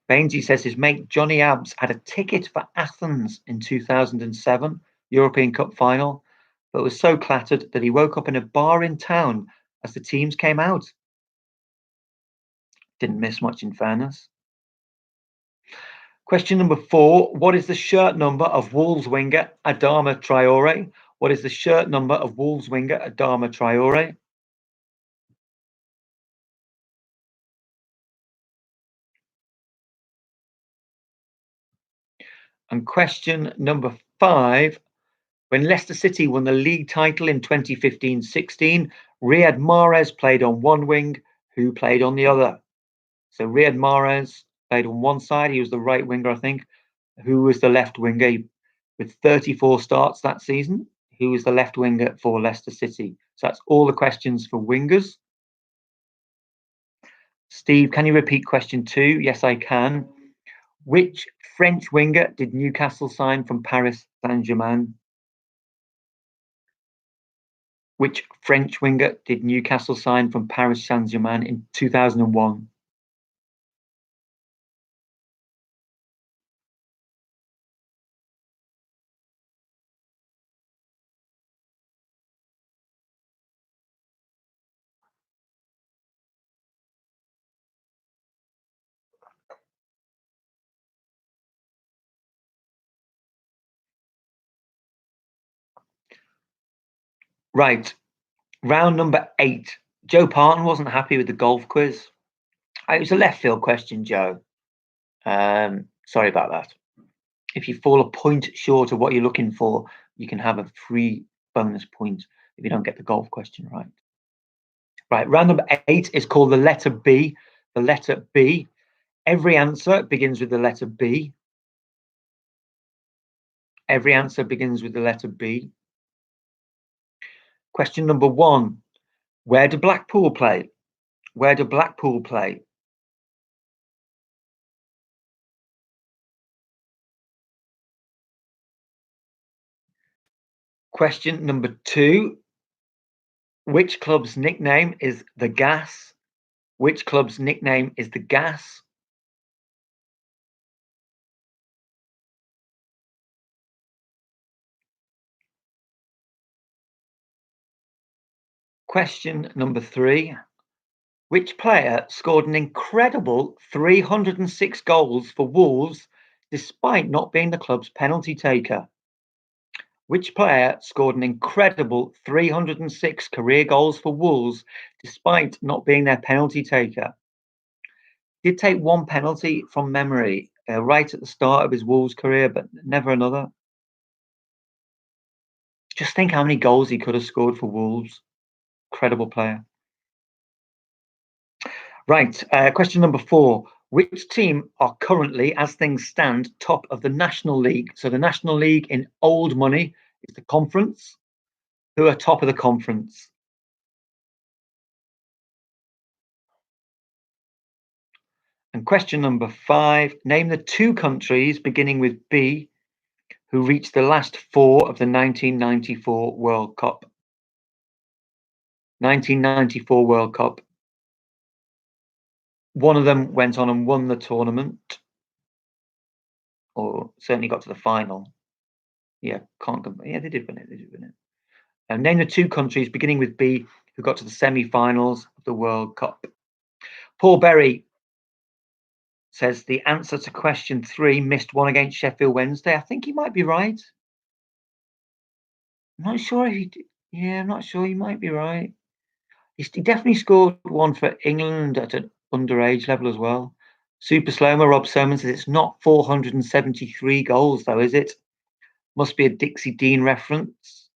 Bainesy says his mate Johnny Abs had a ticket for Athens in 2007 European Cup final, but was so clattered that he woke up in a bar in town as the teams came out. Didn't miss much, in fairness. Question number 4. What is the shirt number of Wolves winger Adama Traore? What is the shirt number of Wolves winger Adama Traore? And question number 5. When Leicester City won the league title in 2015-16, Riyad Mahrez played on one wing. Who played on the other? So Riyad Mahrez played on one side. He was the right winger, I think. Who was the left winger? With 34 starts that season, who was the left winger for Leicester City? So that's all the questions for wingers. Steve, can you repeat question 2? Yes, I can. Which French winger did Newcastle sign from Paris Saint-Germain? Which French winger did Newcastle sign from Paris Saint-Germain in 2001? Right. Round number 8. Joe Parton wasn't happy with the golf quiz. It was a left field question, Joe. Sorry about that. If you fall a point short of what you're looking for, you can have a free bonus point if you don't get the golf question right. Right, round number 8 is called the letter B. The letter B. Every answer begins with the letter B. Every answer begins with the letter B. Question number 1. Where do Blackpool play? Where do Blackpool play? Question number 2. Which club's nickname is the Gas? Which club's nickname is the Gas? Question number 3. Which player scored an incredible 306 goals for Wolves despite not being the club's penalty taker? Which player scored an incredible 306 career goals for Wolves despite not being their penalty taker? Did take one penalty from memory right at the start of his Wolves career, but never another. Just think how many goals he could have scored for Wolves. Incredible player. Right, question number 4. Which team are currently, as things stand, top of the National League? So the National League in old money is the conference. Who are top of the conference? And question number 5. Name the 2 countries beginning with B who reached the last 4 of the 1994 World Cup. 1994 World Cup. One of them went on and won the tournament, or certainly got to the final. Yeah, can't compare. Yeah, they did win it. They did win it. Name the two countries beginning with B who got to the semi-finals of the World Cup. Paul Berry says the answer to question 3, missed one against Sheffield Wednesday. I think he might be right. I'm not sure if he did. Yeah, I'm not sure. He might be right. He definitely scored one for England at an underage level as well. Super Slower Rob Sermon says it's not 473 goals, though, is it? Must be a Dixie Dean reference.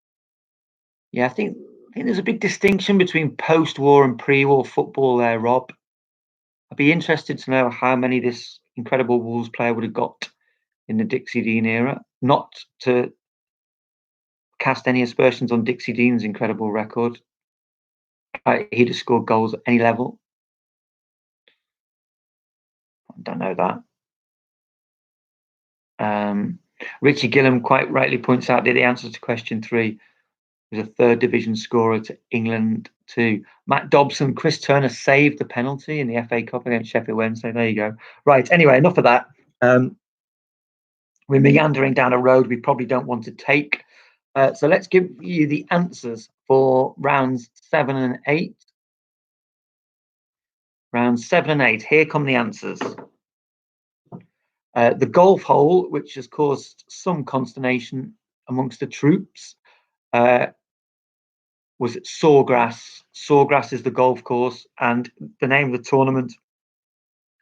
Yeah, I think there's a big distinction between post-war and pre-war football there, Rob. I'd be interested to know how many this incredible Wolves player would have got in the Dixie Dean era. Not to cast any aspersions on Dixie Dean's incredible record. He'd have scored goals at any level. I don't know that. Richie Gillam quite rightly points out that the answer to question 3 was a third division scorer to England too. Matt Dobson, Chris Turner saved the penalty in the FA Cup against Sheffield Wednesday. There you go. Right, anyway, enough of that. We're meandering down a road we probably don't want to take. So let's give you the answers for rounds 7 and 8. Rounds 7 and 8. Here come the answers. The golf hole, which has caused some consternation amongst the troops, was at Sawgrass. Sawgrass is the golf course, and the name of the tournament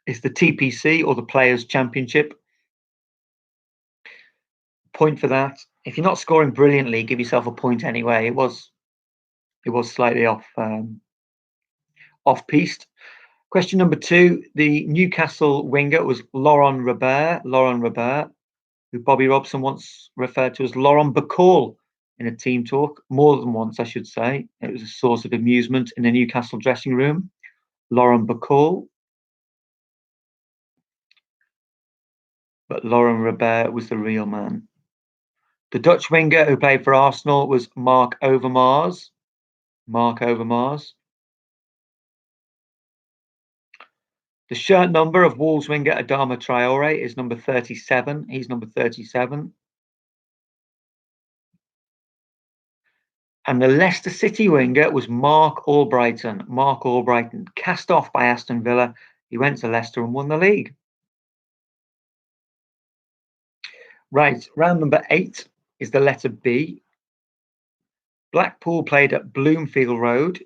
is the TPC, or the Players' Championship. Point for that. If you're not scoring brilliantly, give yourself a point anyway. It was slightly off-piste. Question number 2, the Newcastle winger was Laurent Robert, who Bobby Robson once referred to as Laurent Bacall in a team talk, more than once, I should say. It was a source of amusement in the Newcastle dressing room. Laurent Bacall. But Laurent Robert was the real man. The Dutch winger who played for Arsenal was Mark Overmars. The shirt number of Wolves winger Adama Traore is number 37. He's number 37. And the Leicester City winger was Mark Albrighton. Mark Albrighton, cast off by Aston Villa. He went to Leicester and won the league. Right, round number 8 is the letter B. Blackpool played at Bloomfield Road.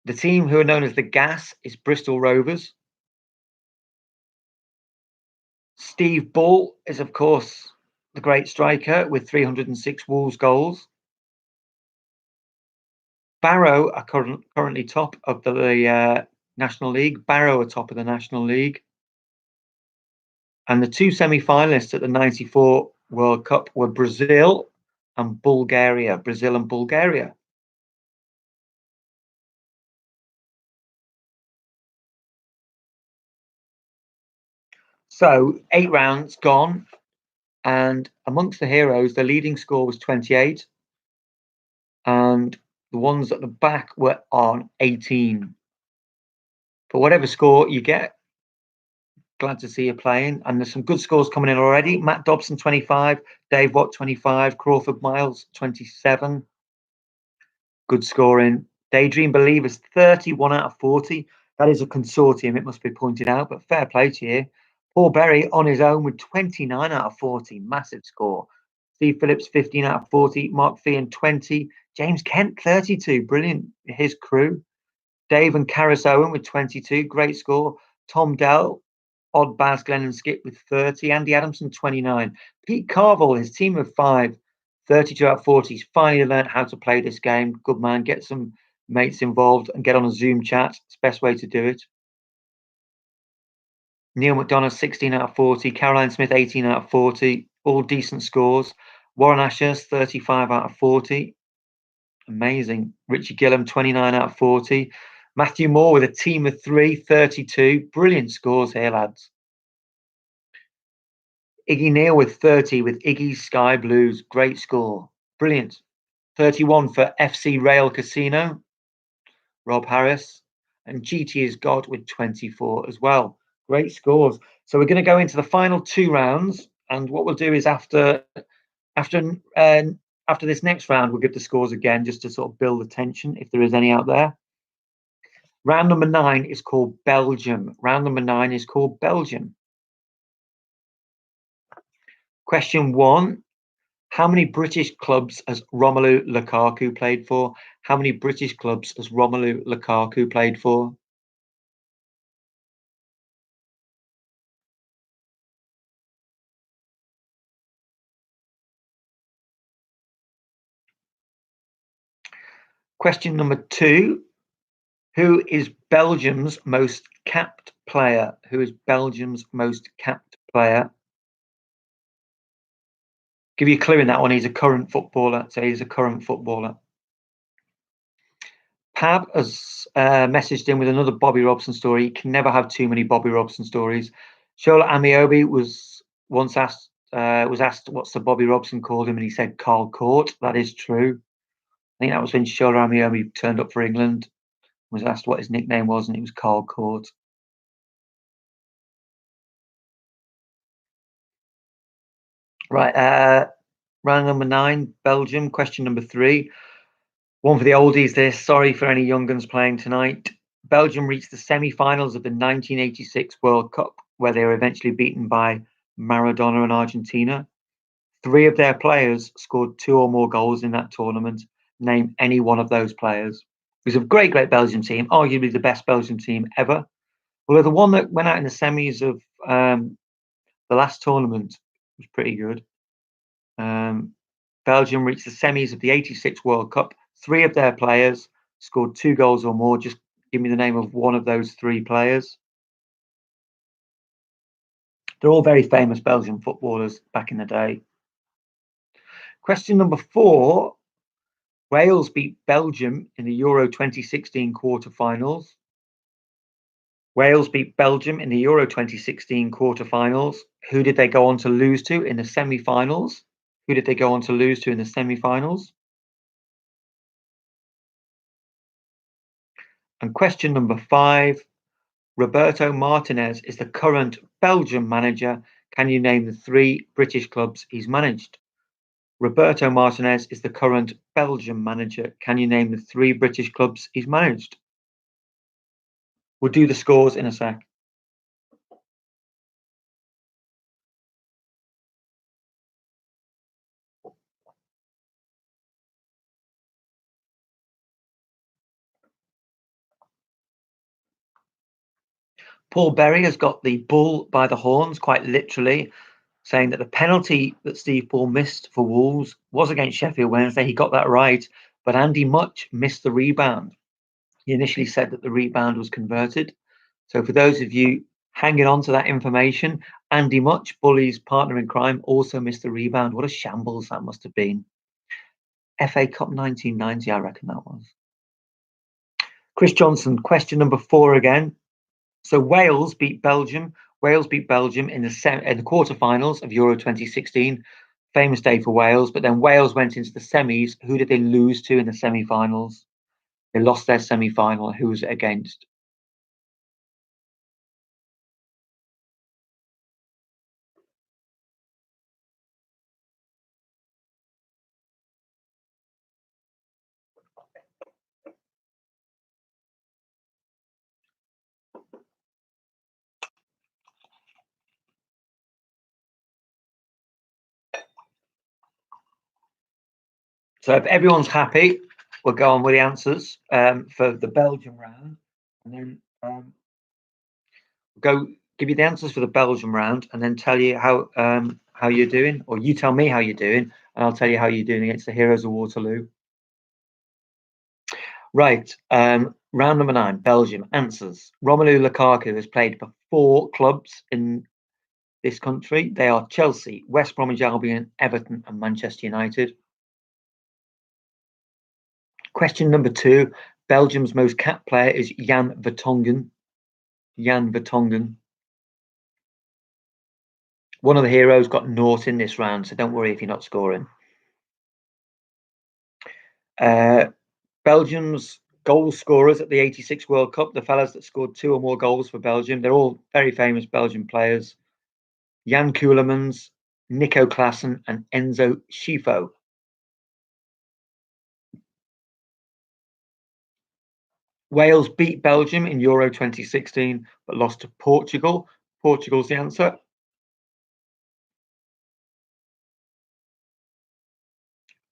The team who are known as the Gas is Bristol Rovers. Steve Bull is, of course, the great striker with 306 Wolves goals. Barrow are currently top of the National League. Barrow are top of the National League. And the two semi-finalists at the 94 World Cup were Brazil and Bulgaria. Brazil and Bulgaria. So 8 rounds gone. And amongst the heroes, the leading score was 28. And the ones at the back were on 18. For whatever score you get, glad to see you playing. And there's some good scores coming in already. Matt Dobson, 25. Dave Watt, 25. Crawford Miles, 27. Good scoring. Daydream Believers, 31 out of 40. That is a consortium, it must be pointed out, but fair play to you. Paul Berry on his own with 29 out of 40. Massive score. Steve Phillips, 15 out of 40. Mark Feehan, 20. James Kent, 32. Brilliant. His crew. Dave and Karis Owen with 22. Great score. Tom Dell, Odd Baz, Glenn and Skip with 30. Andy Adamson, 29. Pete Carville, his team of 5. 32 out of 40. He's finally learned how to play this game. Good man. Get some mates involved and get on a Zoom chat. It's the best way to do it. Neil McDonough, 16 out of 40. Caroline Smith, 18 out of 40. All decent scores. Warren Ashurst, 35 out of 40. Amazing. Richie Gillam, 29 out of 40. Matthew Moore with a team of 3, 32. Brilliant scores here, lads. Iggy Neal with 30 with Iggy's Sky Blues. Great score. Brilliant. 31 for FC Rail Casino. Rob Harris, and GT is God with 24 as well. Great scores. So we're going to go into the final 2 rounds, and what we'll do is after this next round, we'll give the scores again just to sort of build the tension if there is any out there. Round number 9 is called Belgium. Round number 9 is called Belgium. Question 1. How many British clubs has Romelu Lukaku played for? How many British clubs has Romelu Lukaku played for? Question number 2. Who is Belgium's most capped player? Who is Belgium's most capped player? Give you a clue in that one. He's a current footballer. So he's a current footballer. Pab has messaged in with another Bobby Robson story. You can never have too many Bobby Robson stories. Shola Amiobi was once asked what's the Bobby Robson called him, and he said Carl Court. That is true. I think that was when Shola Amiobi turned up for England. Was asked what his nickname was, and it was Carl Court. Right, round number 9, Belgium. Question number 3. One for the oldies this. Sorry for any young guns playing tonight. Belgium reached the semi-finals of the 1986 World Cup, where they were eventually beaten by Maradona and Argentina. 3 of their players scored 2 or more goals in that tournament. Name any one of those players. It was a great, great Belgium team, arguably the best Belgium team ever. Although the one that went out in the semis of the last tournament was pretty good. Belgium reached the semis of the 86 World Cup. 3 of their players scored 2 goals or more. Just give me the name of one of those 3 players. They're all very famous Belgian footballers back in the day. Question number 4. Wales beat Belgium in the Euro 2016 quarterfinals. Wales beat Belgium in the Euro 2016 quarterfinals. Who did they go on to lose to in the semi-finals? Who did they go on to lose to in the semi-finals? And question number 5. Roberto Martinez is the current Belgium manager. Can you name the 3 British clubs he's managed? Roberto Martinez is the current Belgium manager. Can you name the 3 British clubs he's managed? We'll do the scores in a sec. Paul Berry has got the bull by the horns, quite literally, saying that the penalty that Steve Paul missed for Wolves was against Sheffield Wednesday. He got that right, but Andy Much missed the rebound. He initially said that the rebound was converted. So for those of you hanging on to that information, Andy Much, Bully's partner in crime, also missed the rebound. What a shambles that must have been. FA Cup 1990, I reckon that was. Chris Johnson, question number 4 again. So Wales beat Belgium. Wales beat Belgium in the quarterfinals of Euro 2016. Famous day for Wales. But then Wales went into the semis. Who did they lose to in the semi-finals? They lost their semi-final. Who was it against? So if everyone's happy, we'll go on with the answers for the Belgium round, and then go give you the answers for the Belgium round, and then tell you how you're doing, or you tell me how you're doing, and I'll tell you how you're doing against the Heroes of Waterloo. Right, round number 9, Belgium answers. Romelu Lukaku has played for 4 clubs in this country. They are Chelsea, West Bromwich Albion, Everton, and Manchester United. Question number 2. Belgium's most capped player is Jan Vertonghen. Jan Vertonghen. One of the heroes got naught in this round, so don't worry if you're not scoring. Belgium's goal scorers at the 86 World Cup, the fellas that scored 2 or more goals for Belgium. They're all very famous Belgian players. Jan Keulemans, Nico Klaassen, and Enzo Schifo. Wales beat Belgium in Euro 2016, but lost to Portugal. Portugal's the answer.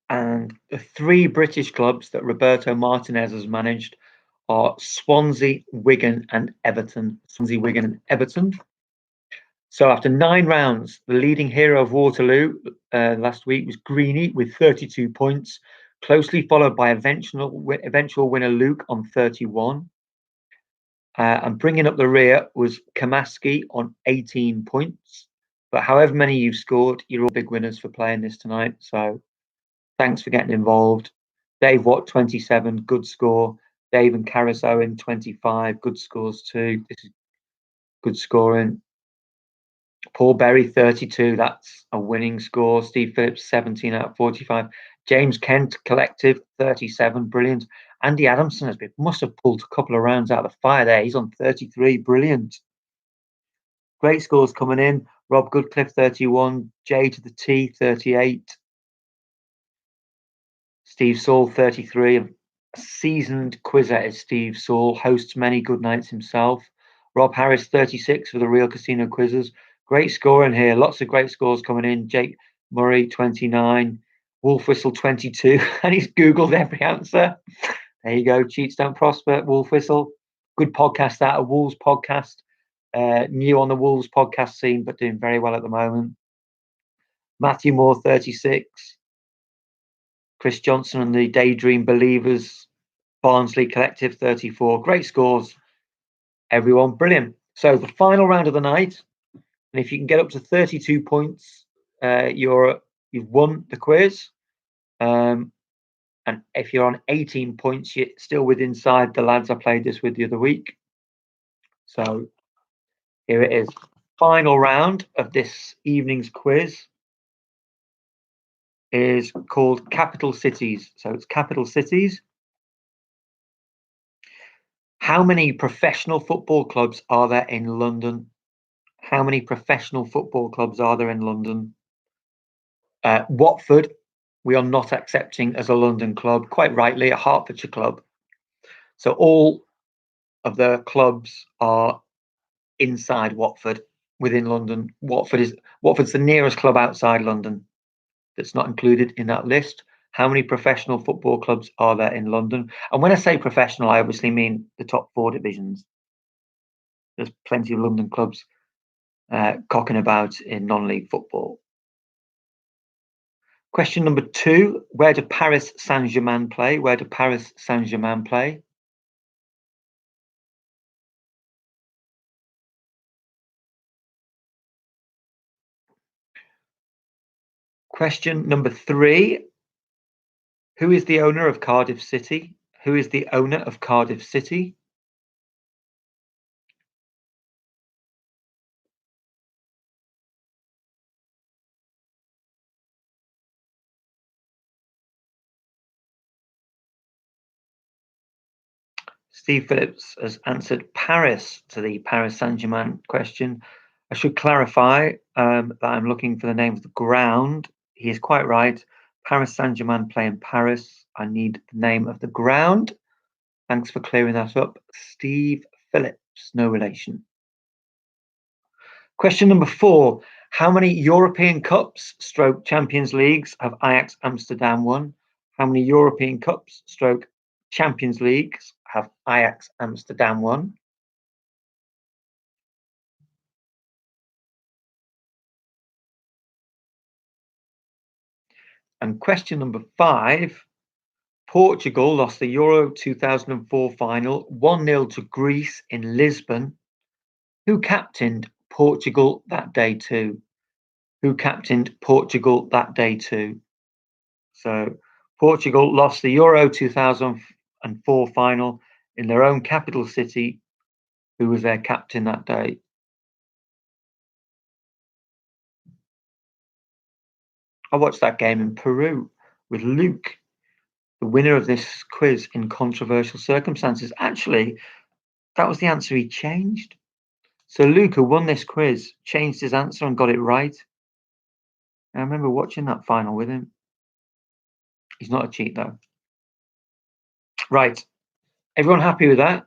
And the 3 British clubs that Roberto Martinez has managed are Swansea, Wigan, and Everton. Swansea, Wigan, and Everton. So after 9 rounds, the leading hero of Waterloo last week was Greeny with 32 points, closely followed by eventual winner Luke on 31. And bringing up the rear was Kamaski on 18 points. But however many you've scored, you're all big winners for playing this tonight. So thanks for getting involved. Dave Watt, 27, good score. Dave and Karis Owen, 25, good scores too. This is good scoring. Paul Berry, 32, that's a winning score. Steve Phillips, 17 out of 45. James Kent, collective, 37, brilliant. Andy Adamson must have pulled a couple of rounds out of the fire there. He's on 33, brilliant. Great scores coming in. Rob Goodcliffe, 31. J to the T, 38. Steve Saul, 33. A seasoned quizzer is Steve Saul, hosts many good nights himself. Rob Harris, 36 for the Real Casino Quizzes. Great scoring here. Lots of great scores coming in. Jake Murray, 29. Wolf Whistle, 22. And he's Googled every answer. There you go. Cheats don't prosper. Wolf Whistle. Good podcast, that. A Wolves podcast. New on the Wolves podcast scene, but doing very well at the moment. Matthew Moore, 36. Chris Johnson and the Daydream Believers, Barnsley Collective, 34. Great scores, everyone. Brilliant. So the final round of the night, and if you can get up to 32 points, you've won the quiz. And if you're on 18 points, you're still within inside the lads I played this with the other week. So here it is. Final round of this evening's quiz is called Capital Cities. So it's capital cities. How many professional football clubs are there in London? How many professional football clubs are there in London? Watford, we are not accepting as a London club, quite rightly, a Hertfordshire club. So all of the clubs are inside Watford, within London. Watford's the nearest club outside London that's not included in that list. How many professional football clubs are there in London? And when I say professional, I obviously mean the top 4 divisions. There's plenty of London clubs cocking about in non-league football. Question number 2, where do Paris Saint-Germain play? Where do Paris Saint-Germain play? Question number 3, who is the owner of Cardiff City? Who is the owner of Cardiff City? Steve Phillips has answered Paris to the Paris Saint-Germain question. I should clarify that I'm looking for the name of the ground. He is quite right. Paris Saint-Germain play in Paris. I need the name of the ground. Thanks for clearing that up. Steve Phillips, no relation. Question number 4. How many European Cups / Champions Leagues have Ajax Amsterdam won? How many European Cups / Champions Leagues have Ajax Amsterdam won? And question number 5. Portugal lost the Euro 2004 final 1-0 to Greece in Lisbon. Who captained Portugal that day too? Who captained Portugal that day too? So Portugal lost the Euro 2004 final in their own capital city. Who was their captain that day? I watched that game in Peru with Luke, the winner of this quiz in controversial circumstances. Actually, that was the answer he changed. So Luca won this quiz, changed his answer and got it right. I remember watching that final with him. He's not a cheat though. Right. Everyone happy with that?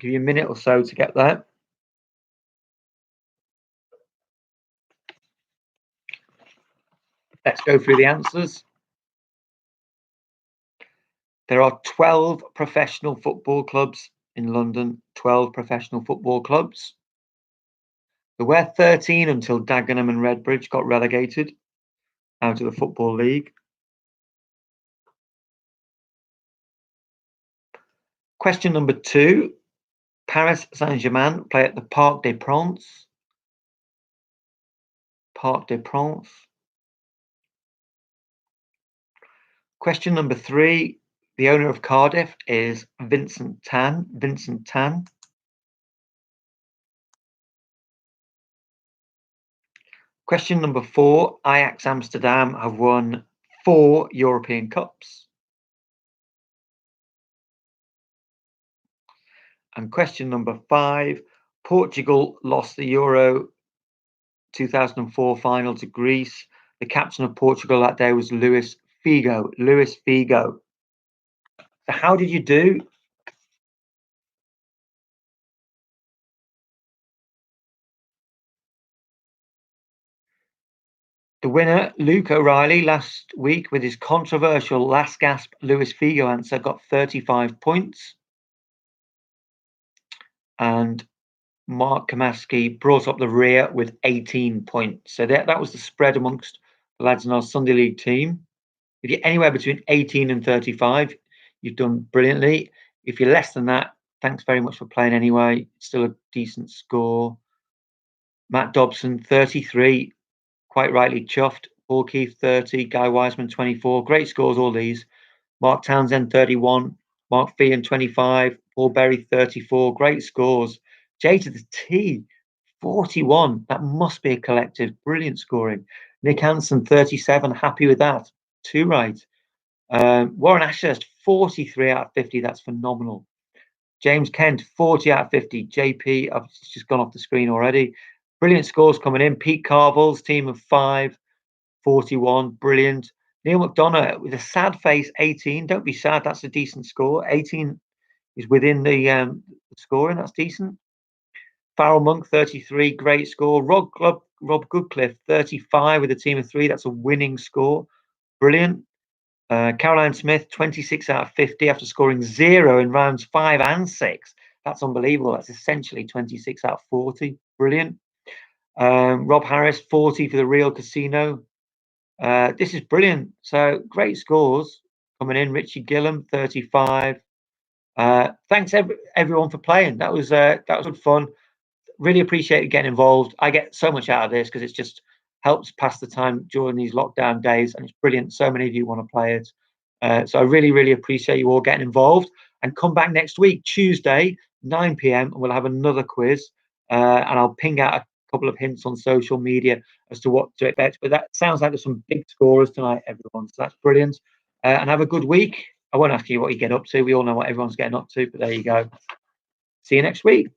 Give you a minute or so to get there. Let's go through the answers. There are 12 professional football clubs in London, 12 professional football clubs. There were 13 until Dagenham and Redbridge got relegated out of the Football League. Question number 2. Paris Saint-Germain play at the Parc des Princes. Parc des Princes. Question number 3. The owner of Cardiff is Vincent Tan. Vincent Tan. Question number 4. Ajax Amsterdam have won 4 European Cups. And question number 5. Portugal lost the Euro 2004 final to Greece. The captain of Portugal that day was Luis Figo. Luis Figo. So how did you do? The winner, Luke O'Reilly, last week with his controversial last gasp Luis Figo answer, got 35 points. And Mark Kamaski brought up the rear with 18 points. So that was the spread amongst the lads in our Sunday League team. If you're anywhere between 18 and 35, you've done brilliantly. If you're less than that, thanks very much for playing anyway. It's still a decent score. Matt Dobson, 33, quite rightly chuffed. Paul Keith, 30. Guy Wiseman, 24. Great scores, all these. Mark Townsend, 31. Mark Feehan, 25. Paul Berry, 34. Great scores. J to the T, 41. That must be a collective. Brilliant scoring. Nick Hansen, 37. Happy with that. 2 right. Warren Ashurst, 43 out of 50. That's phenomenal. James Kent, 40 out of 50. JP, I've just gone off the screen already. Brilliant scores coming in. Pete Carville's team of 5, 41. Brilliant. Neil McDonough with a sad face, 18. Don't be sad. That's a decent score. 18 is within the scoring. That's decent. Farrell Monk, 33. Great score. Rob Goodcliffe, 35 with a team of 3. That's a winning score. Brilliant. Caroline Smith, 26 out of 50 after scoring 0 in rounds 5 and 6. That's unbelievable. That's essentially 26 out of 40. Brilliant. Rob Harris, 40 for the Real Casino. This is brilliant. So great scores coming in. Richie Gillam, 35. Thanks everyone for playing. That was good fun. Really appreciate getting involved. I get so much out of this because it just helps pass the time during these lockdown days, and it's brilliant. So many of you want to play it. So I really appreciate you all getting involved. And come back next week, Tuesday, 9 p.m, and we'll have another quiz. And I'll ping out a couple of hints on social media as to what to expect. But that sounds like there's some big scorers tonight, everyone. So that's brilliant. And have a good week. I won't ask you what you get up to. We all know what everyone's getting up to, but there you go. See you next week.